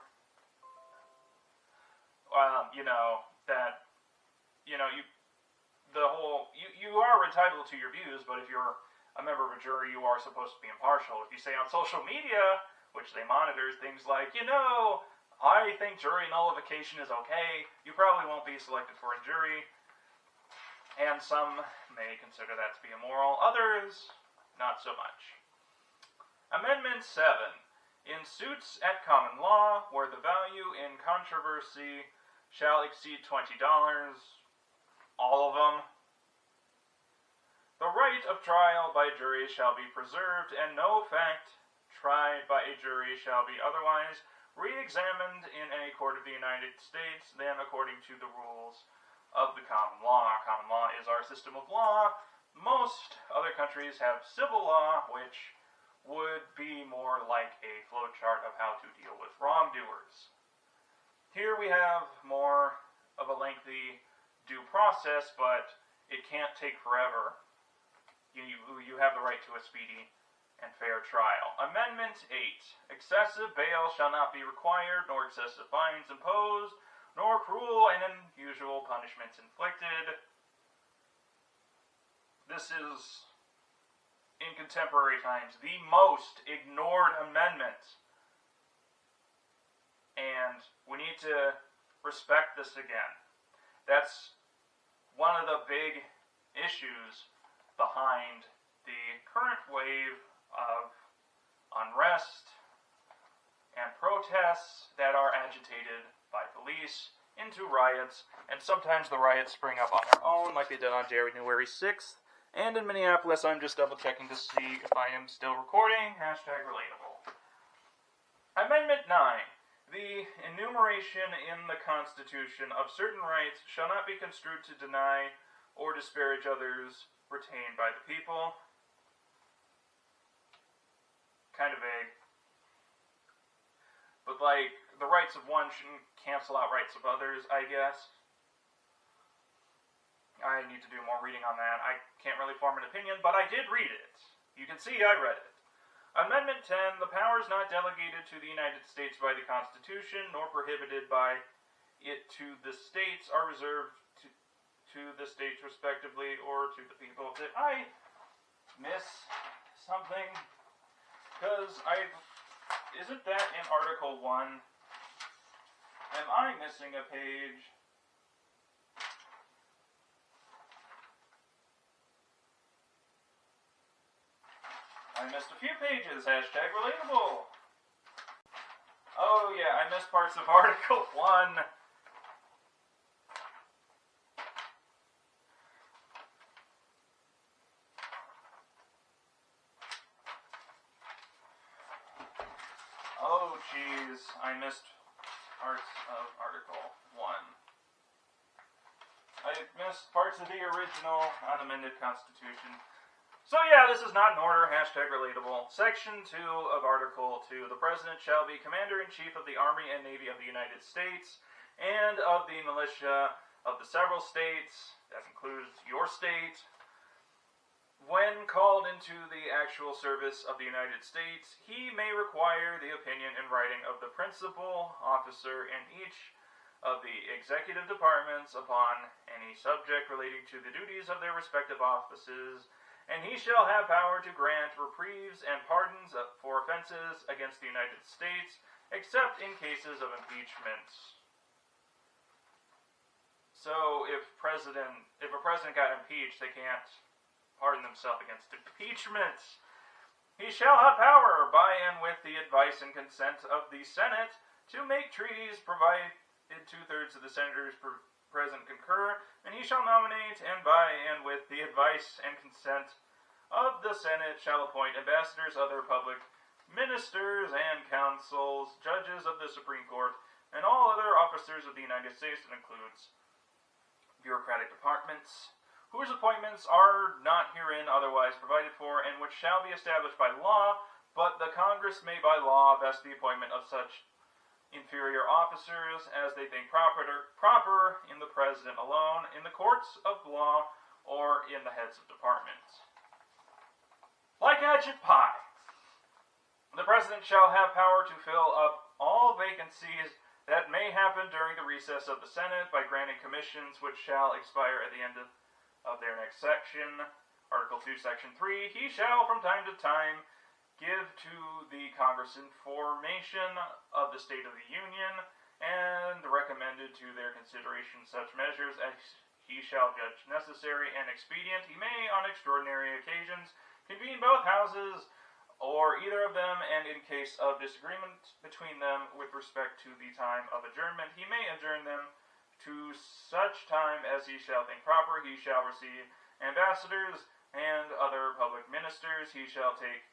Speaker 1: You are entitled to your views, but if you're a member of a jury, you are supposed to be impartial. If you say on social media, which they monitor, things like, I think jury nullification is okay, you probably won't be selected for a jury, and some may consider that to be immoral, others, not so much. Amendment 7. In suits at common law, where the value in controversy shall exceed $20, all of them, the right of trial by jury shall be preserved, and no fact tried by a jury shall be otherwise re-examined in any court of the United States than according to the rules of the common law. Common law is our system of law. Most other countries have civil law, which would be more like a flowchart of how to deal with wrongdoers. Here we have more of a lengthy due process, but it can't take forever. You have the right to a speedy and fair trial. Amendment 8. Excessive bail shall not be required, nor excessive fines imposed, nor cruel and unusual punishments inflicted. This is, in contemporary times, the most ignored amendment. And we need to respect this again. That's one of the big issues behind the current wave of unrest and protests that are agitated by police into riots, and sometimes the riots spring up on their own, like they did on January 6th, and in Minneapolis. I'm just double checking to see if I am still recording. #relatable. Amendment 9. The enumeration in the Constitution of certain rights shall not be construed to deny or disparage others retained by the people. Kind of vague. But, the rights of one shouldn't cancel out rights of others, I guess. I need to do more reading on that. I can't really form an opinion, but I did read it. You can see I read it. Amendment 10. The powers not delegated to the United States by the Constitution, nor prohibited by it to the states, are reserved to the states respectively, or to the people. Did I miss something? Because isn't that in Article 1? Am I missing a page? I missed a few pages. #relatable. Oh yeah, I missed parts of Article 1. Oh jeez, I missed parts of Article 1. I missed parts of the original unamended Constitution. So yeah, this is not in order. #relatable. Section 2 of Article 2. The President shall be Commander-in-Chief of the Army and Navy of the United States and of the militia of the several states, that includes your state. When called into the actual service of the United States, he may require the opinion in writing of the principal officer in each of the executive departments upon any subject relating to the duties of their respective offices, and he shall have power to grant reprieves and pardons for offenses against the United States, except in cases of impeachment. So if a president got impeached, they can't pardon themselves against impeachment. He shall have power, by and with the advice and consent of the Senate, to make treaties, provided 2/3 of the senators President concur, and he shall nominate, and by and with the advice and consent of the Senate shall appoint ambassadors, other public ministers and councils, judges of the Supreme Court, and all other officers of the United States, that includes bureaucratic departments, whose appointments are not herein otherwise provided for, and which shall be established by law, but the Congress may by law vest the appointment of such inferior officers as they think proper in the President alone, in the courts of law, or in the heads of departments. Like Adjut Pie, the President shall have power to fill up all vacancies that may happen during the recess of the Senate by granting commissions which shall expire at the end of their next section. Article 2, Section 3, he shall from time to time give to the Congress information of the state of the Union, and recommended to their consideration such measures as he shall judge necessary and expedient. He may, on extraordinary occasions, convene both houses, or either of them, and in case of disagreement between them with respect to the time of adjournment, he may adjourn them to such time as he shall think proper. He shall receive ambassadors and other public ministers. He shall take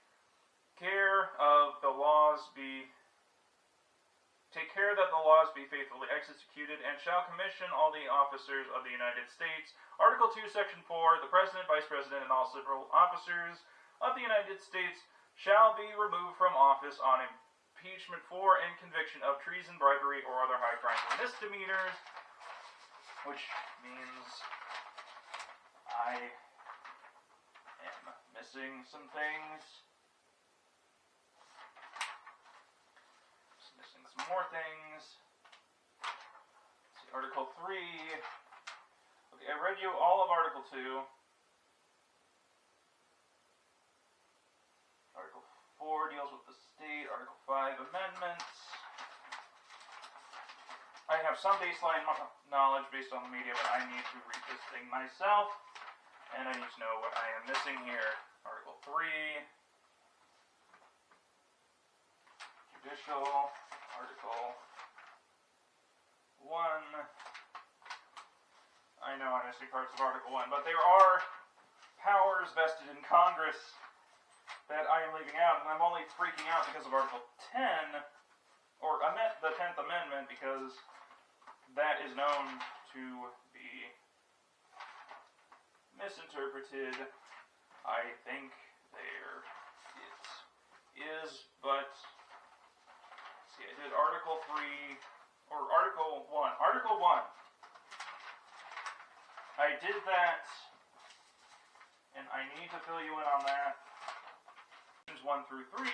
Speaker 1: care that the laws be faithfully executed, and shall commission all the officers of the United States. Article 2, Section 4, the President, Vice President, and all civil officers of the United States shall be removed from office on impeachment for and conviction of treason, bribery, or other high crimes or misdemeanors, which means I am missing some things. Some more things. Let's see, Article 3. Okay, I read you all of Article 2. Article 4 deals with the state. Article 5, amendments. I have some baseline knowledge based on the media, but I need to read this thing myself, and I need to know what I am missing here. Article 3. Judicial. Article 1. I know I'm missing parts of Article 1, but there are powers vested in Congress that I am leaving out, and I'm only freaking out because of Article 10, or I meant the 10th Amendment, because that is known to be misinterpreted. I think there it is, but see, I did Article 3, or Article 1. Article 1. I did that, and I need to fill you in on that. 1 through 3.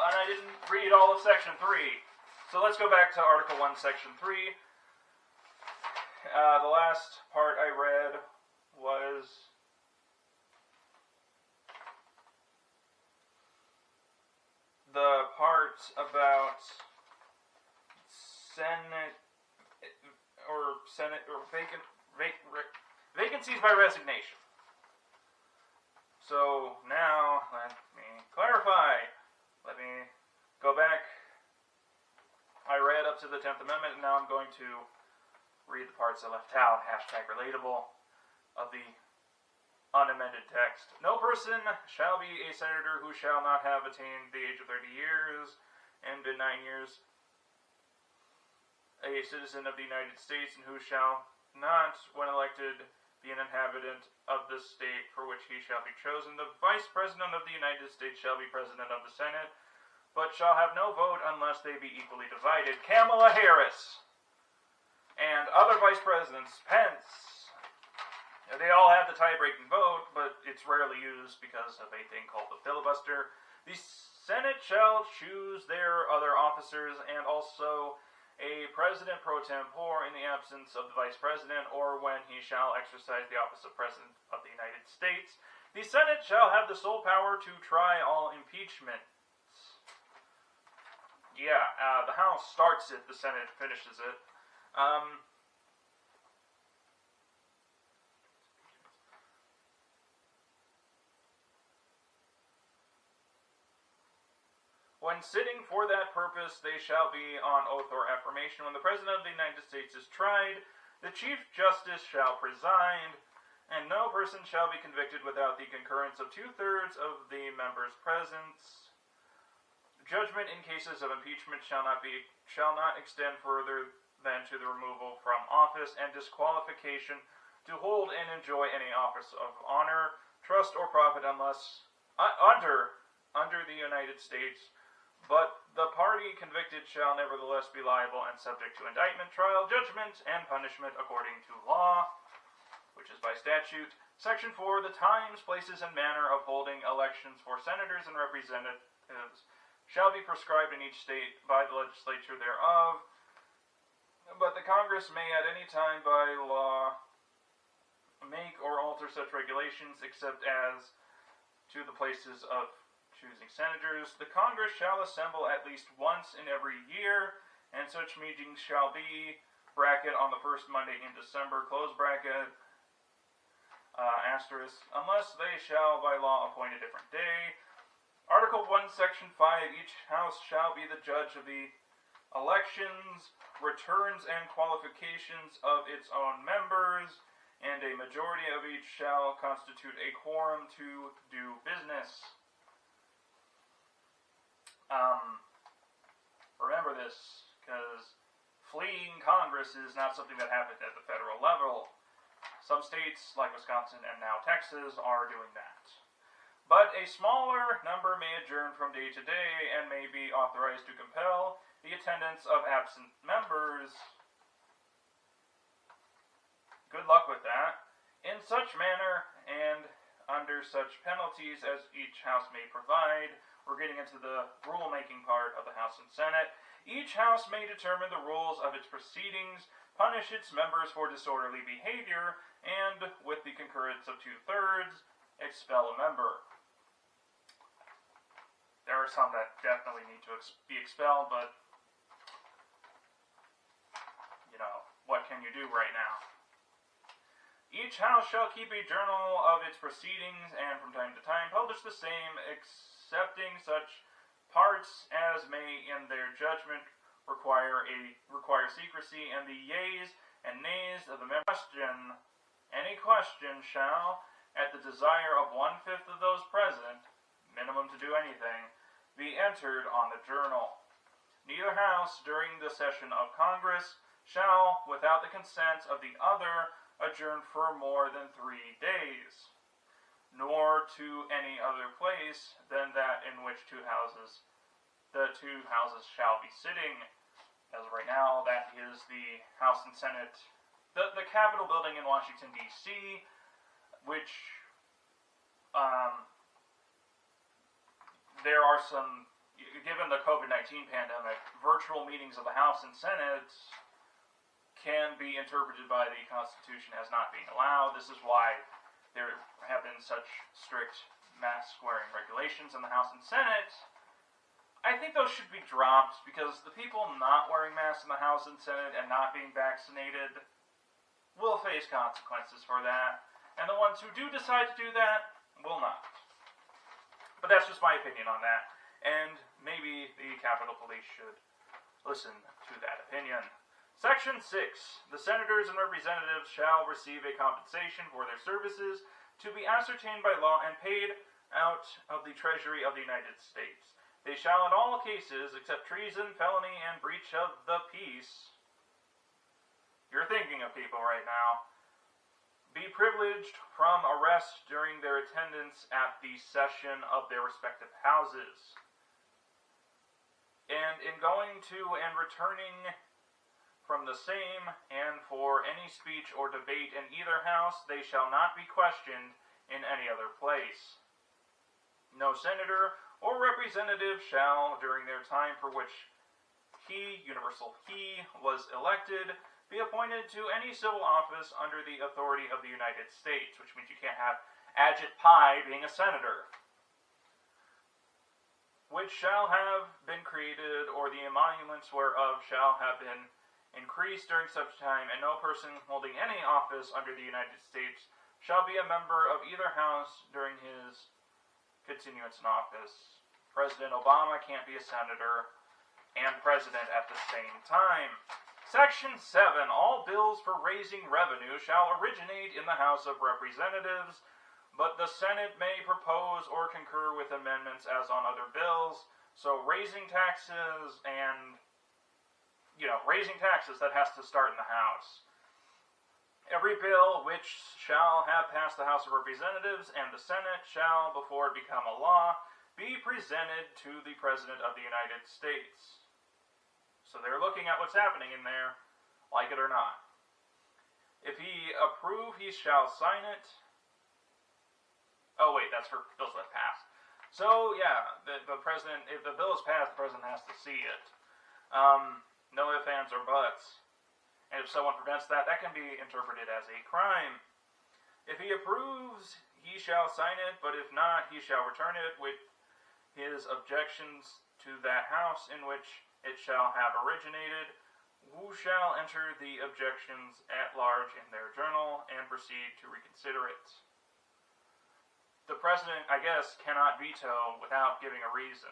Speaker 1: And I didn't read all of Section 3. So let's go back to Article 1, Section 3. The last part I read was the part about vacancies by resignation. So now let me clarify. Let me go back. I read up to the 10th Amendment, and now I'm going to read the parts I left out, #relatable, of the unamended text. No person shall be a senator who shall not have attained the age of 30 years and been 9 years a citizen of the United States, and who shall not, when elected, be an inhabitant of the state for which he shall be chosen. The Vice President of the United States shall be President of the Senate, but shall have no vote unless they be equally divided. Kamala Harris and other Vice Presidents, Pence, they all have the tie-breaking vote, but it's rarely used because of a thing called the filibuster. The Senate shall choose their other officers, and also a President pro tempore in the absence of the Vice President, or when he shall exercise the office of President of the United States. The Senate shall have the sole power to try all impeachments. Yeah, the House starts it, the Senate finishes it. When sitting for that purpose, they shall be on oath or affirmation. When the President of the United States is tried, the Chief Justice shall preside, and no person shall be convicted without the concurrence of 2/3 of the members present. Judgment in cases of impeachment shall not extend further than to the removal from office and disqualification to hold and enjoy any office of honor, trust, or profit unless under the United States. But the party convicted shall nevertheless be liable and subject to indictment, trial, judgment, and punishment according to law, which is by statute. Section 4, the times, places, and manner of holding elections for senators and representatives shall be prescribed in each state by the legislature thereof, but the Congress may at any time by law make or alter such regulations except as to the places of choosing senators. The Congress shall assemble at least once in every year, and such meetings shall be, bracket, on the first Monday in December, close bracket, asterisk, unless they shall by law appoint a different day. Article 1, Section 5, each house shall be the judge of the elections, returns, and qualifications of its own members, and a majority of each shall constitute a quorum to do business. Remember this, because fleeing Congress is not something that happened at the federal level. Some states, like Wisconsin and now Texas, are doing that. But a smaller number may adjourn from day to day and may be authorized to compel the attendance of absent members. Good luck with that. In such manner and under such penalties as each house may provide. We're getting into the rulemaking part of the House and Senate. Each house may determine the rules of its proceedings, punish its members for disorderly behavior, and, with the concurrence of 2/3, expel a member. There are some that definitely need to be expelled, but, what can you do right now? Each house shall keep a journal of its proceedings, and from time to time publish the same, excepting such parts as may in their judgment require secrecy, and the yeas and nays of the members. Any question shall, at the desire of 1/5 of those present, minimum to do anything, be entered on the journal. Neither house during the session of Congress shall, without the consent of the other, adjourn for more than 3 days, nor to any other place than that in which the two houses shall be sitting. As of right now, that is the House and Senate, the Capitol building in Washington, D.C., which, there are some, given the COVID-19 pandemic, virtual meetings of the House and Senate can be interpreted by the Constitution as not being allowed. This is why there have been such strict mask-wearing regulations in the House and Senate. I think those should be dropped, because the people not wearing masks in the House and Senate and not being vaccinated will face consequences for that, and the ones who do decide to do that will not. But that's just my opinion on that, and maybe the Capitol Police should listen to that opinion. Section 6. The senators and representatives shall receive a compensation for their services to be ascertained by law and paid out of the Treasury of the United States. They shall in all cases, except treason, felony, and breach of the peace, you're thinking of people right now, be privileged from arrest during their attendance at the session of their respective houses. And in going to and returning from the same, and for any speech or debate in either house, they shall not be questioned in any other place. No senator or representative shall, during their time for which he, universal he, was elected, be appointed to any civil office under the authority of the United States, which means you can't have Ajit Pai being a senator, which shall have been created, or the emoluments whereof shall have been increased during such time, and no person holding any office under the United States shall be a member of either house during his continuance in office. President Obama can't be a senator and president at the same time. Section 7. All bills for raising revenue shall originate in the House of Representatives, but the Senate may propose or concur with amendments as on other bills. So raising taxes and, raising taxes, that has to start in the House. Every bill which shall have passed the House of Representatives and the Senate shall, before it become a law, be presented to the President of the United States. So they're looking at what's happening in there, like it or not. If he approve, he shall sign it. Oh wait, that's for bills that pass. So yeah, the president, if the bill is passed, the president has to see it. No ifs, ands, or buts. And if someone prevents that, that can be interpreted as a crime. If he approves, he shall sign it, but if not, he shall return it with his objections to that house in which it shall have originated, who shall enter the objections at large in their journal and proceed to reconsider it. The president, I guess, cannot veto without giving a reason.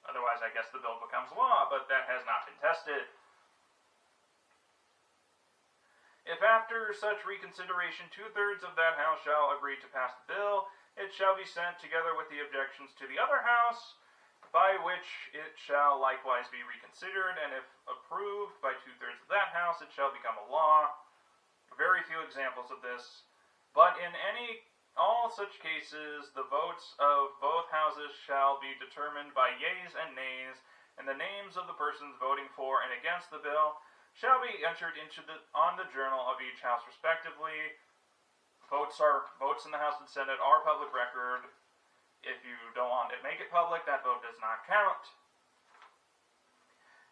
Speaker 1: Otherwise, I guess the bill becomes law, but that has not been tested. If after such reconsideration 2/3 of that house shall agree to pass the bill, it shall be sent together with the objections to the other house, by which it shall likewise be reconsidered, and if approved by 2/3 of that house, it shall become a law. Very few examples of this, but in all such cases, the votes of both houses shall be determined by yeas and nays, and the names of the persons voting for and against the bill shall be entered on the journal of each house respectively. Votes in the House and Senate are public record. If you don't want to make it public, that vote does not count.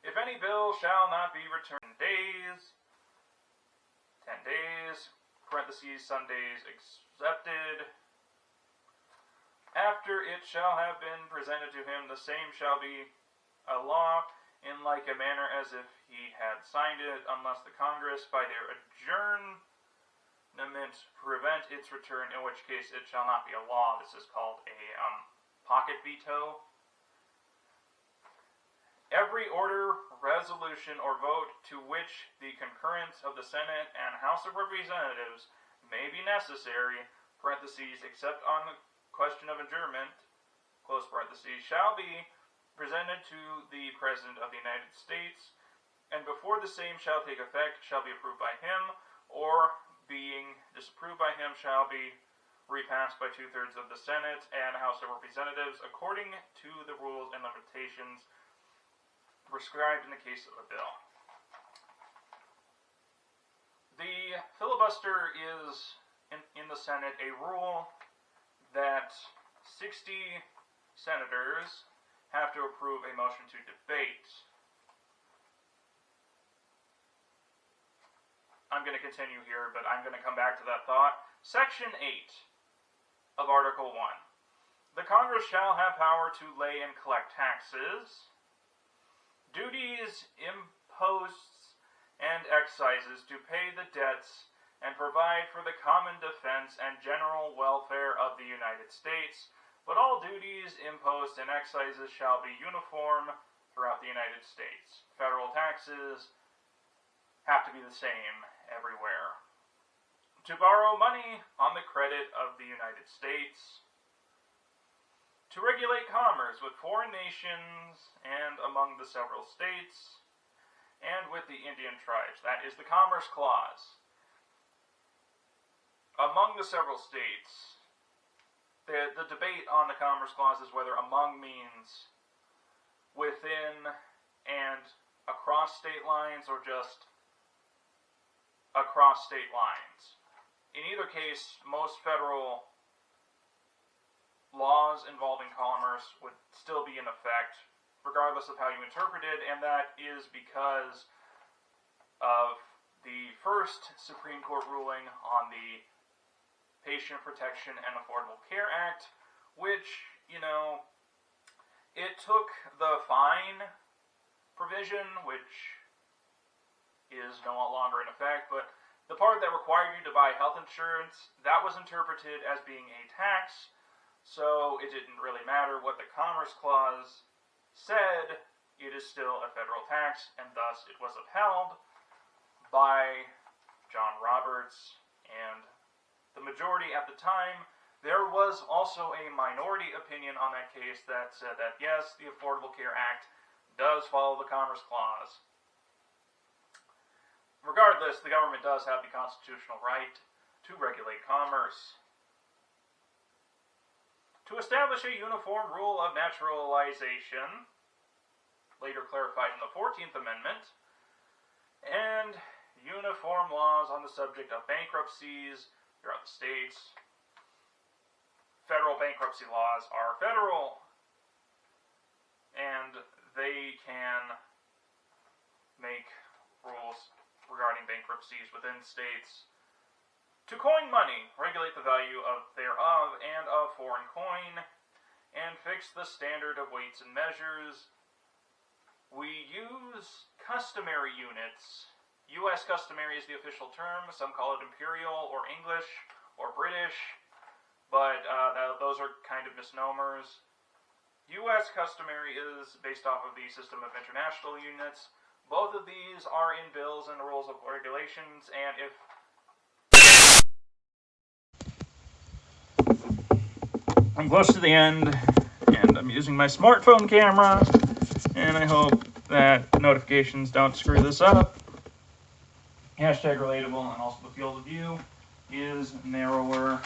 Speaker 1: If any bill shall not be returned in 10 days, parentheses, Sundays accepted, after it shall have been presented to him, the same shall be a law in like a manner as if he had signed it, unless the Congress, by their adjournment, prevent its return, in which case it shall not be a law. This is called a pocket veto. Every order, resolution, or vote to which the concurrence of the Senate and House of Representatives may be necessary, parentheses, except on the question of adjournment, close parentheses, shall be presented to the President of the United States, and before the same shall take effect, shall be approved by him, or being disapproved by him, shall be repassed by 2/3 of the Senate and House of Representatives, according to the rules and limitations prescribed in the case of a bill. The filibuster is, in the Senate, a rule that 60 senators have to approve a motion to debate. I'm going to continue here, but I'm going to come back to that thought. Section 8 of Article 1. The Congress shall have power to lay and collect taxes, duties, imposts, and excises, to pay the debts and provide for the common defense and general welfare of the United States, but all duties, imposts, and excises shall be uniform throughout the United States. Federal taxes have to be the same everywhere. To borrow money on the credit of the United States. To regulate commerce with foreign nations and among the several states, and with the Indian tribes. That is the Commerce Clause. Among the several states, the debate on the Commerce Clause is whether among means within and across state lines, or just across state lines. In either case, most federal laws involving commerce would still be in effect, regardless of how you interpret it, and that is because of the first Supreme Court ruling on the Patient Protection and Affordable Care Act, which, it took the fine provision, which is no longer in effect, but the part that required you to buy health insurance, that was interpreted as being a tax, So it didn't really matter what the Commerce Clause said, it is still a federal tax, and thus it was upheld by John Roberts and the majority at the time. There was also a minority opinion on that case that said that yes, the Affordable Care Act does follow the Commerce Clause. Regardless, the government does have the constitutional right to regulate commerce. To establish a uniform rule of naturalization, later clarified in the 14th Amendment, and uniform laws on the subject of bankruptcies throughout the states. Federal bankruptcy laws are federal, and they can make rules regarding bankruptcies within states. To coin money, regulate the value of thereof and of foreign coin, and fix the standard of weights and measures. We use customary units. U.S. customary is the official term. Some call it imperial or English or British, but those are kind of misnomers. U.S. customary is based off of the system of international units. Both of these are in bills and rules of regulations, and if I'm close to the end, and I'm using my smartphone camera, and I hope that notifications don't screw this up. Hashtag relatable, and also the field of view is narrower.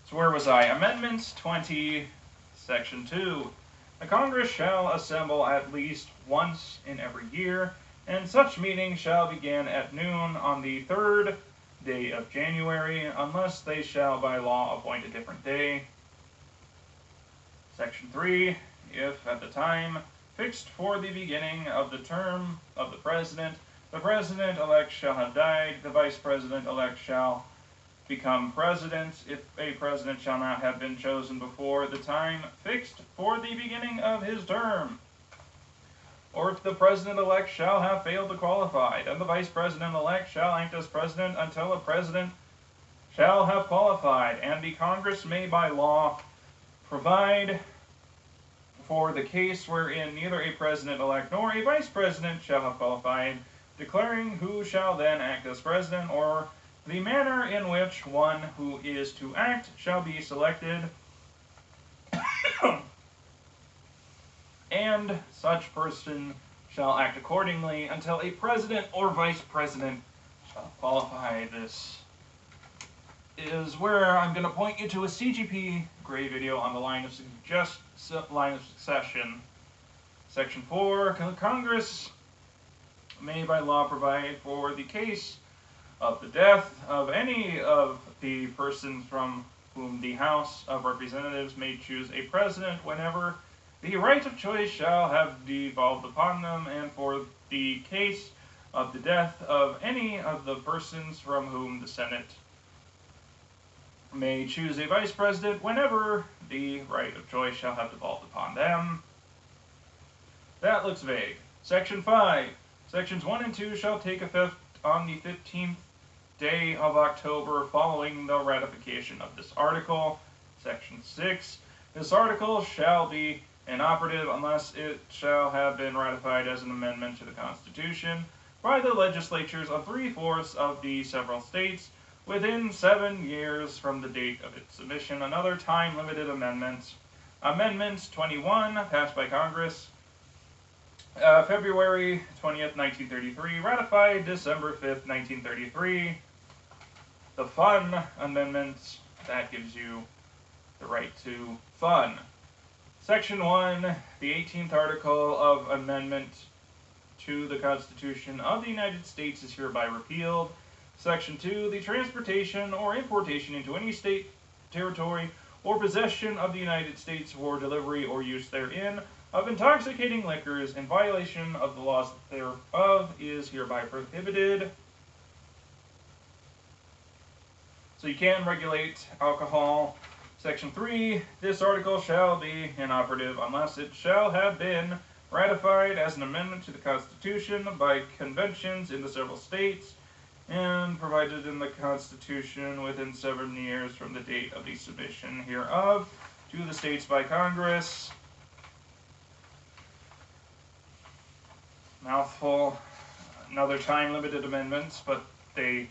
Speaker 1: So where was I? Amendment 20, Section 2. The Congress shall assemble at least once in every year, and such meeting shall begin at noon on the 3rd day of January, unless they shall by law appoint a different day. Section 3. If at the time fixed for the beginning of the term of the President-elect shall have died, the Vice President-elect shall become President, if a President shall not have been chosen before the time fixed for the beginning of his term. Or if the President-elect shall have failed to qualify, then the Vice President-elect shall act as President until a President shall have qualified, and the Congress may by law provide for the case wherein neither a President-elect nor a Vice President shall have qualified, declaring who shall then act as President, or the manner in which one who is to act shall be selected, and such person shall act accordingly until a President or Vice President shall qualify. This is where I'm going to point you to a CGP gray video on the line of succession. Section 4, Congress may by law provide for the case of the death of any of the persons from whom the House of Representatives may choose a president whenever the right of choice shall have devolved upon them, and for the case of the death of any of the persons from whom the Senate may choose a vice president whenever the right of choice shall have devolved upon them. That looks vague. Section 5. Sections 1 and 2 shall take effect on the 15th day of October following the ratification of this article. Section 6. This article shall be inoperative unless it shall have been ratified as an amendment to the Constitution by the legislatures of 3/4 of the several states within 7 years from the date of its submission. Another time-limited amendment. Amendment 21, passed by Congress February 20th, 1933, ratified December 5th, 1933. The fun amendment, that gives you the right to fun. Section 1, the 18th article of amendment to the Constitution of the United States is hereby repealed. Section 2, the transportation or importation into any state, territory, or possession of the United States for delivery or use therein of intoxicating liquors in violation of the laws thereof is hereby prohibited. So you can regulate alcohol. Section 3, this article shall be inoperative unless it shall have been ratified as an amendment to the Constitution by conventions in the several states and provided in the Constitution within 7 years from the date of the submission hereof. to the states by Congress. Mouthful. Another time-limited amendments, but they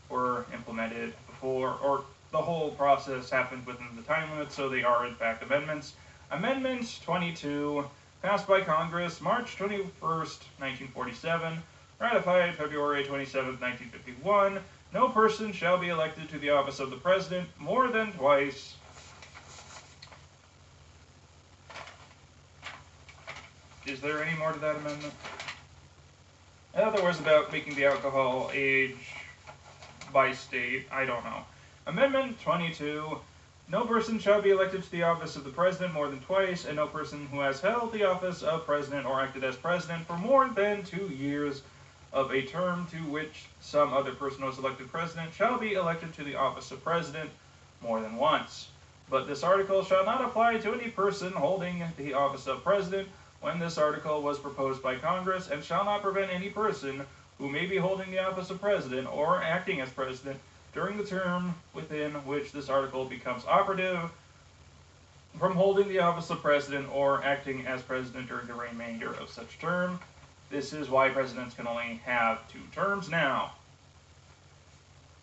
Speaker 1: were implemented before, or the whole process happened within the time limit, so they are in fact amendments. Amendment 22, passed by Congress March 21st, 1947, ratified February 27th, 1951. No person shall be elected to the office of the President more than twice. Is there any more to that amendment? In other words, about making the alcohol age by state, I don't know. Amendment 22. No person shall be elected to the office of the President more than twice, and no person who has held the office of President or acted as President for more than 2 years of a term to which some other person was elected President shall be elected to the office of President more than once. But this article shall not apply to any person holding the office of President when this article was proposed by Congress, and shall not prevent any person who may be holding the office of President or acting as President during the term within which this article becomes operative from holding the office of President or acting as President during the remainder of such term. This is why presidents can only have 2 terms now.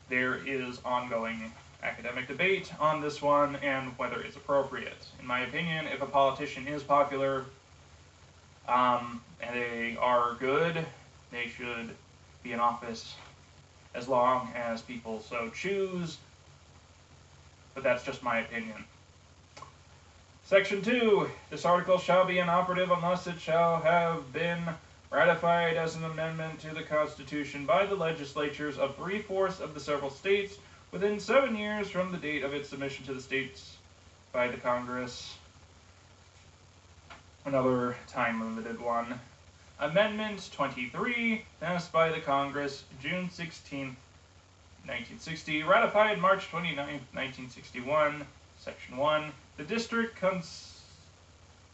Speaker 1: There is ongoing academic debate on this one and whether it's appropriate. In my opinion, if a politician is popular, and they are good, they should be in office as long as people so choose, but that's just my opinion. Section 2. This article shall be inoperative unless it shall have been ratified as an amendment to the Constitution by the legislatures of 3/4 of the several states within 7 years from the date of its submission to the states by the Congress. Another time-limited one. Amendment 23, passed by the Congress June 16, 1960, ratified March 29, 1961, Section 1. The district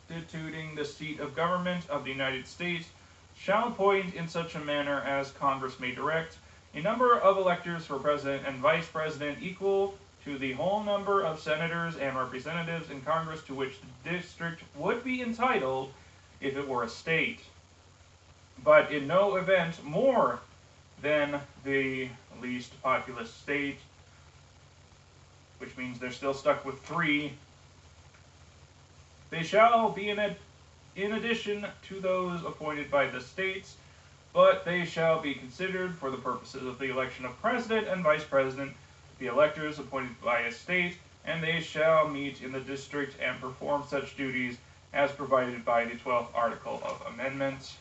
Speaker 1: constituting the seat of government of the United States shall appoint in such a manner as Congress may direct a number of electors for President and Vice President equal to the whole number of senators and representatives in Congress to which the district would be entitled if it were a state, but in no event more than the least populous state, which means they're still stuck with 3. They shall be in addition to those appointed by the states, but they shall be considered for the purposes of the election of President and Vice President, the electors appointed by a state, and they shall meet in the district and perform such duties as provided by the 12th Article of Amendment.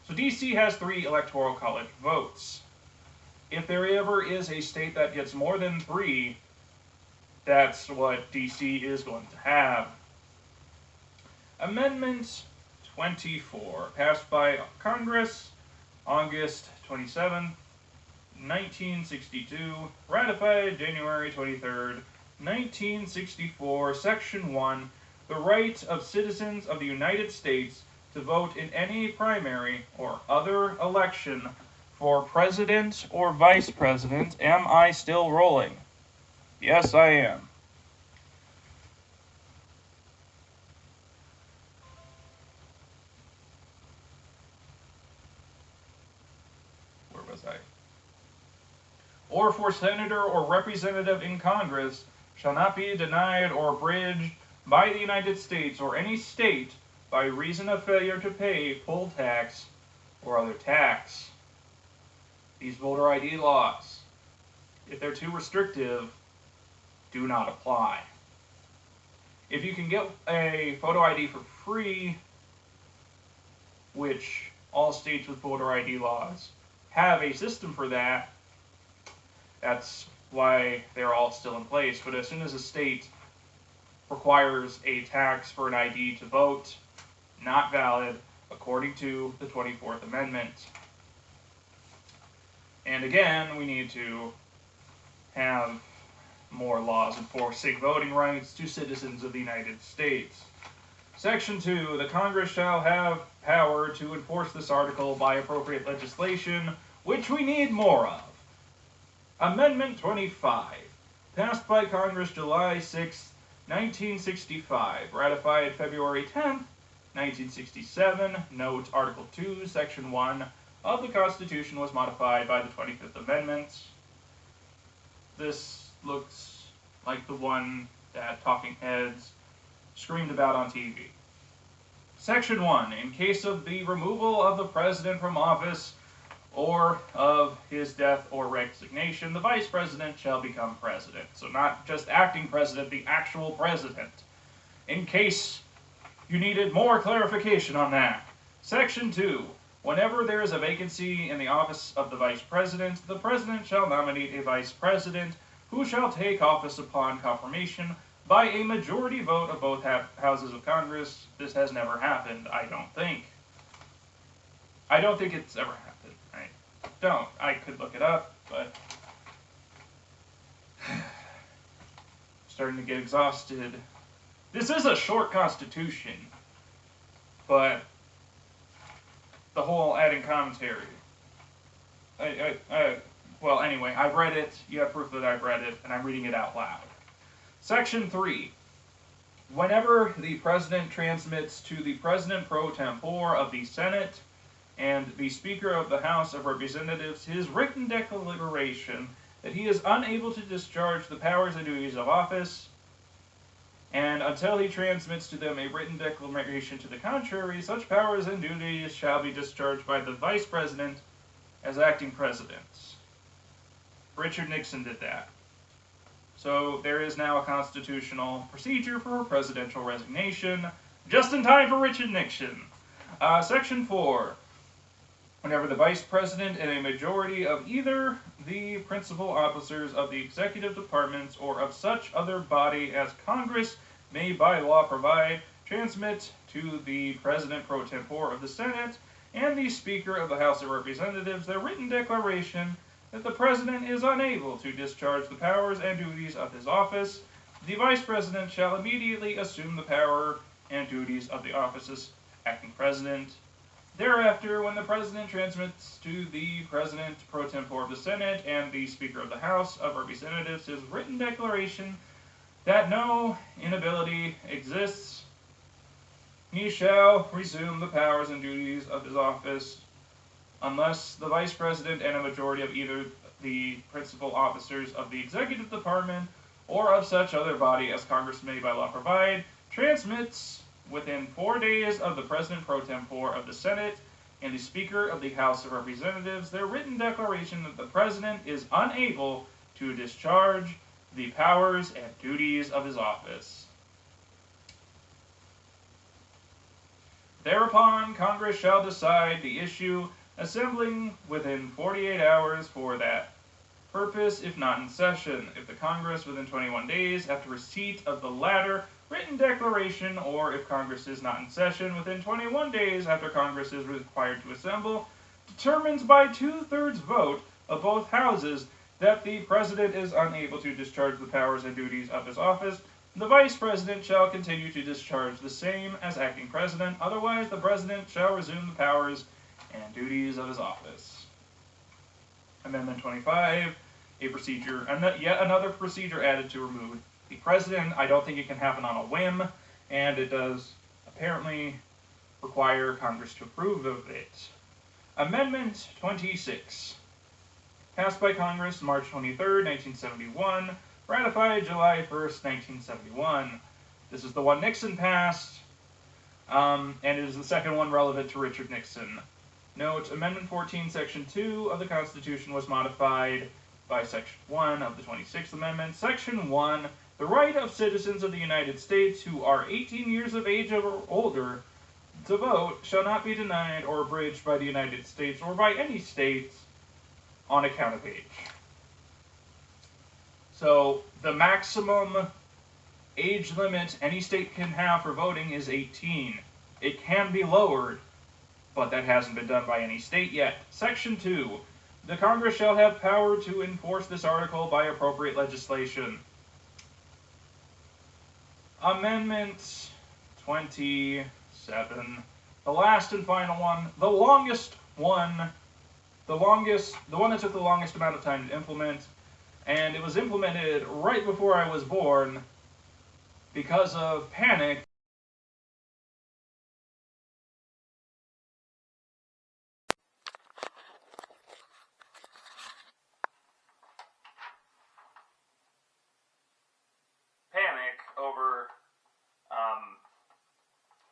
Speaker 1: So DC has 3 electoral college votes. If there ever is a state that gets more than 3, that's what DC is going to have. Amendment 24, passed by Congress August 27, 1962, ratified January 23, 1964, Section 1, the right of citizens of the United States to vote in any primary or other election for president or vice president. Am I still rolling? Yes, I am. Where was I? Or for senator or representative in Congress shall not be denied or abridged by the United States or any state by reason of failure to pay poll tax or other tax. These voter ID laws, if they're too restrictive, do not apply. If you can get a photo ID for free, which all states with voter ID laws have a system for that, that's why they're all still in place. But as soon as a state requires a tax for an ID to vote, not valid according to the 24th Amendment. And again, we need to have more laws enforcing voting rights to citizens of the United States. Section 2, the Congress shall have power to enforce this article by appropriate legislation, which we need more of. Amendment 25, passed by Congress July 6, 1965, ratified February 10th, 1967. Note, Article 2, Section 1 of the Constitution was modified by the 25th Amendment. This looks like the one that talking heads screamed about on TV. Section 1. In case of the removal of the president from office or of his death or resignation, the vice president shall become president. So not just acting president, the actual president. In case you needed more clarification on that. Section 2. Whenever there is a vacancy in the office of the vice president, the president shall nominate a vice president who shall take office upon confirmation by a majority vote of both houses of Congress. This has never happened, I don't think. I don't think it's ever happened. I could look it up, but starting to get exhausted. This is a short constitution, but the whole adding commentary. Well, anyway, I've read it. You have proof that I've read it, and I'm reading it out loud. Section 3. Whenever the President transmits to the President pro tempore of the Senate and the Speaker of the House of Representatives his written declaration that he is unable to discharge the powers and duties of office, and until he transmits to them a written declaration to the contrary, such powers and duties shall be discharged by the Vice President as acting President. Richard Nixon did that. So there is now a constitutional procedure for presidential resignation, just in time for Richard Nixon. Section 4. Whenever the Vice President and a majority of either the principal officers of the executive departments or of such other body as Congress may by law provide, transmit to the President pro tempore of the Senate and the Speaker of the House of Representatives their written declaration that the President is unable to discharge the powers and duties of his office, the Vice President shall immediately assume the power and duties of the office as acting President. Thereafter, when the President transmits to the President pro tempore of the Senate and the Speaker of the House of Representatives his written declaration that no inability exists, he shall resume the powers and duties of his office unless the Vice President and a majority of either the principal officers of the executive department or of such other body as Congress may by law provide, transmits within 4 days of the President pro tempore of the Senate and the Speaker of the House of Representatives their written declaration that the President is unable to discharge the powers and duties of his office. Thereupon, Congress shall decide the issue, assembling within 48 hours for that purpose, if not in session. If the Congress within 21 days after receipt of the latter written declaration, or if Congress is not in session within 21 days after Congress is required to assemble, determines by 2/3 vote of both houses that the President is unable to discharge the powers and duties of his office, the Vice President shall continue to discharge the same as acting President. Otherwise, the President shall resume the powers and duties of his office. Amendment 25, a procedure, and yet another procedure added to remove the President. I don't think it can happen on a whim, and it does apparently require Congress to approve of it. Amendment 26, passed by Congress March 23, 1971, ratified July 1st, 1971. This is the one Nixon passed, and it is the second one relevant to Richard Nixon. Note, Amendment 14, Section 2 of the Constitution was modified by Section 1 of the 26th Amendment. Section 1, the right of citizens of the United States who are 18 years of age or older to vote shall not be denied or abridged by the United States or by any state on account of age. So, the maximum age limit any state can have for voting is 18. It can be lowered, but that hasn't been done by any state yet. Section 2. The Congress shall have power to enforce this article by appropriate legislation. Amendment 27. The last and final one. The one that took the longest amount of time to implement. And it was implemented right before I was born, because of panic. Panic over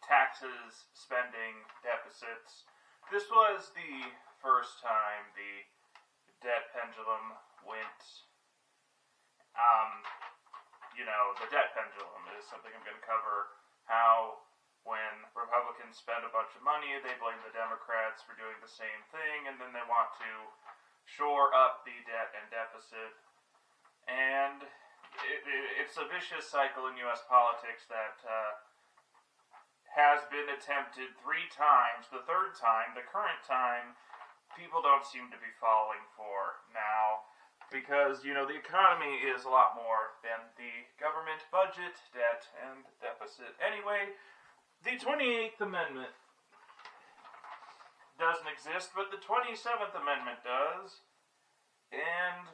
Speaker 1: taxes, spending, deficits. This was the first time the debt pendulum went. The debt pendulum is something I'm going to cover. How, when Republicans spend a bunch of money, they blame the Democrats for doing the same thing, and then they want to shore up the debt and deficit. And it's a vicious cycle in U.S. politics that has been attempted 3 times. The third time, the current time, people don't seem to be falling for now. Because, the economy is a lot more than the government budget, debt, and deficit. Anyway, the 28th Amendment doesn't exist, but the 27th Amendment does. And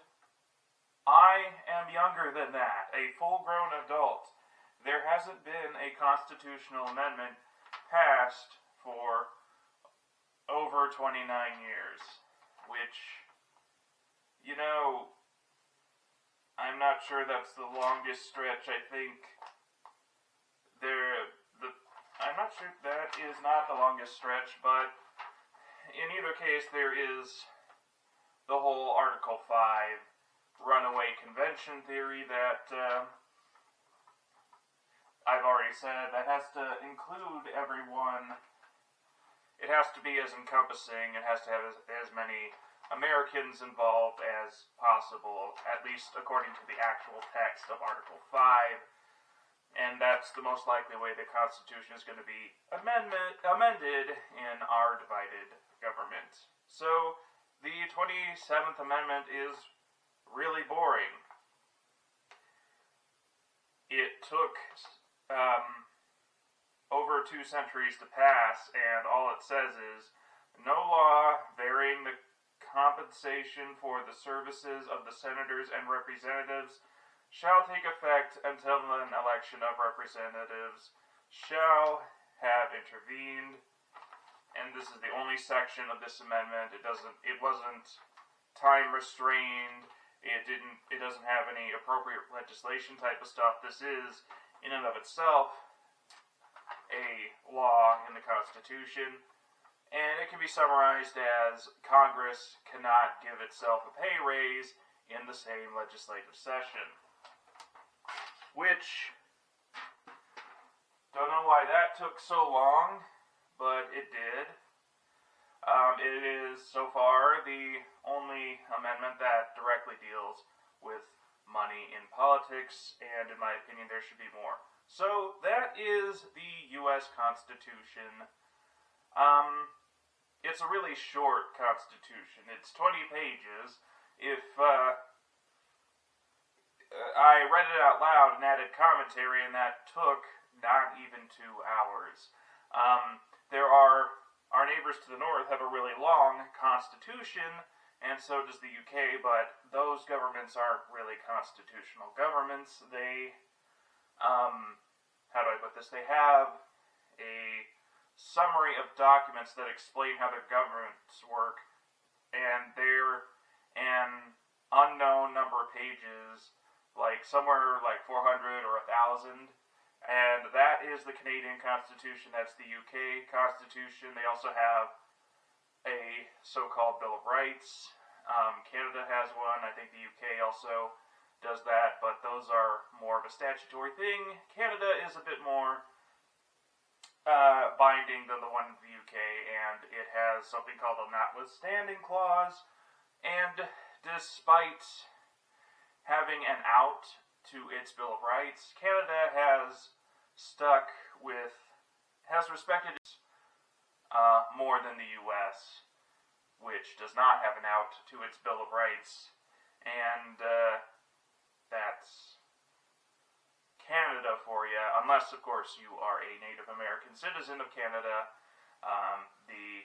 Speaker 1: I am younger than that, a full-grown adult. There hasn't been a constitutional amendment passed for over 29 years, which, I'm not sure that's the longest stretch. I think I'm not sure that is not the longest stretch, but in either case, there is the whole Article 5 runaway convention theory that I've already said that has to include everyone. It has to be as encompassing. It has to have as many Americans involved as possible, at least according to the actual text of Article 5. And that's the most likely way the Constitution is going to be amended in our divided government. So, the 27th Amendment is really boring. It took over 2 centuries to pass, and all it says is, no law varying the compensation for the services of the senators and representatives shall take effect until an election of representatives shall have intervened. And this is the only section of this amendment. It wasn't time restrained. It doesn't have any appropriate legislation type of stuff. This is, in and of itself, a law in the Constitution. And it can be summarized as Congress cannot give itself a pay raise in the same legislative session. Which, don't know why that took so long, but it did. It is, so far, the only amendment that directly deals with money in politics, and in my opinion, there should be more. So, that is the U.S. Constitution. It's a really short Constitution. It's 20 pages. If I read it out loud and added commentary, and that took not even 2 hours. Our neighbors to the north have a really long constitution, and so does the UK, but those governments aren't really constitutional governments. They, how do I put this? They have a summary of documents that explain how their governments work, and they're an unknown number of pages, like somewhere like 400 or 1,000, and that is the Canadian Constitution. That's the UK Constitution. They also have a so-called Bill of Rights. Canada has one. I think the UK also does that, but those are more of a statutory thing. Canada is a bit more binding than the one in the UK, and it has something called a notwithstanding clause, and despite having an out to its Bill of Rights, Canada has respected it more than the U.S., which does not have an out to its Bill of Rights, and that's Canada for you, unless, of course, you are a Native American citizen of Canada. The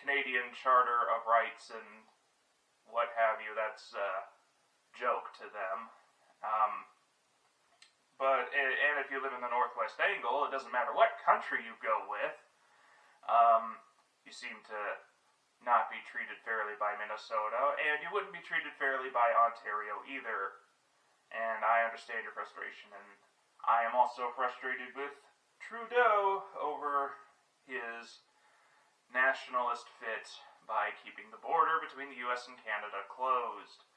Speaker 1: Canadian Charter of Rights and what have you, that's a joke to them. But if you live in the northwest angle, it doesn't matter what country you go with, you seem to not be treated fairly by Minnesota, and you wouldn't be treated fairly by Ontario either. And I understand your frustration, and I am also frustrated with Trudeau over his nationalist fit by keeping the border between the US and Canada closed.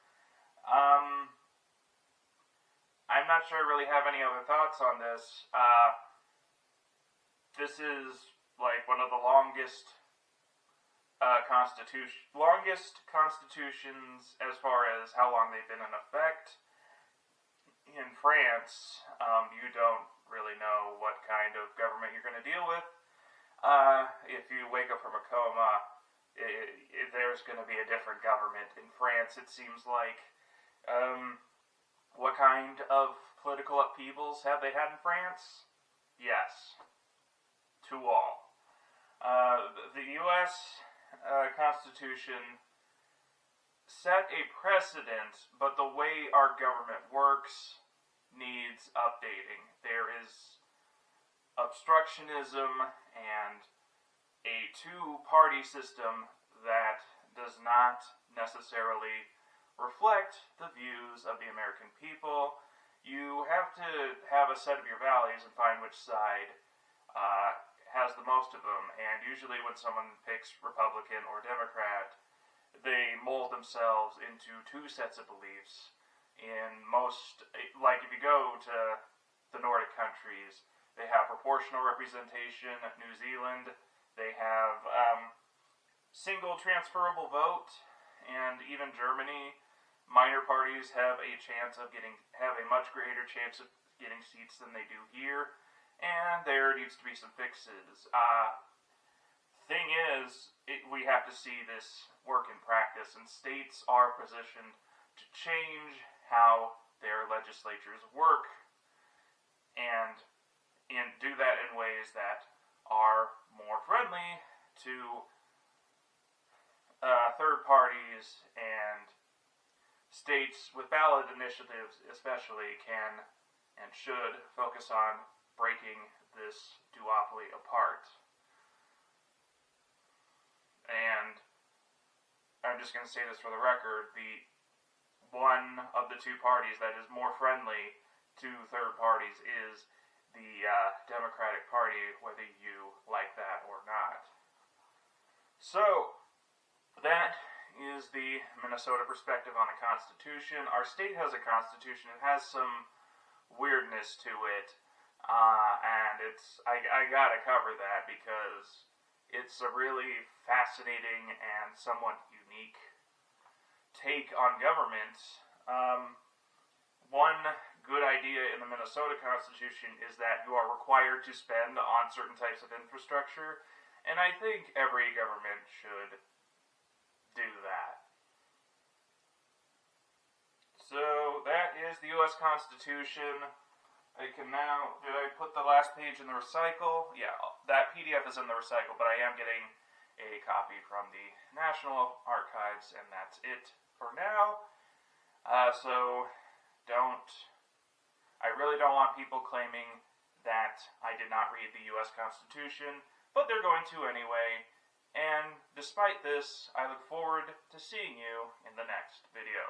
Speaker 1: I'm not sure I really have any other thoughts on this. This is like one of the longest constitutions as far as how long they've been in effect. In France, you don't really know what kind of government you're going to deal with. If you wake up from a coma, there's going to be a different government. In France, it seems like, what kind of political upheavals have they had in France? Yes. To all. The U.S. Constitution set a precedent, but the way our government works needs updating. There is obstructionism and a two-party system that does not necessarily reflect the views of the American people. You have to have a set of your values and find which side has the most of them. And usually when someone picks Republican or Democrat, they mold themselves into two sets of beliefs. In most, like if you go to the Nordic countries, they have proportional representation. New Zealand, they have single transferable vote, and even Germany, minor parties have a much greater chance of getting seats than they do here, and there needs to be some fixes. Thing is, we have to see this work in practice, and states are positioned to change how their legislatures work, and do that in ways that are more friendly to third parties, and states with ballot initiatives especially can and should focus on breaking this duopoly apart. And I'm just going to say this for the record, the one of the two parties that is more friendly to third parties is the Democratic Party, whether you like that or not. So, that is the Minnesota perspective on a constitution. Our state has a constitution. It has some weirdness to it, and I gotta cover that because it's a really fascinating and somewhat unique take on government. One good idea in the Minnesota Constitution is that you are required to spend on certain types of infrastructure, and I think every government should do that. So that is the U.S. Constitution. I can now, did I put the last page in the recycle? Yeah, that PDF is in the recycle, but I am getting a copy from the National Archives, and that's it for now. I really don't want people claiming that I did not read the U.S. Constitution, but they're going to anyway. And despite this, I look forward to seeing you in the next video.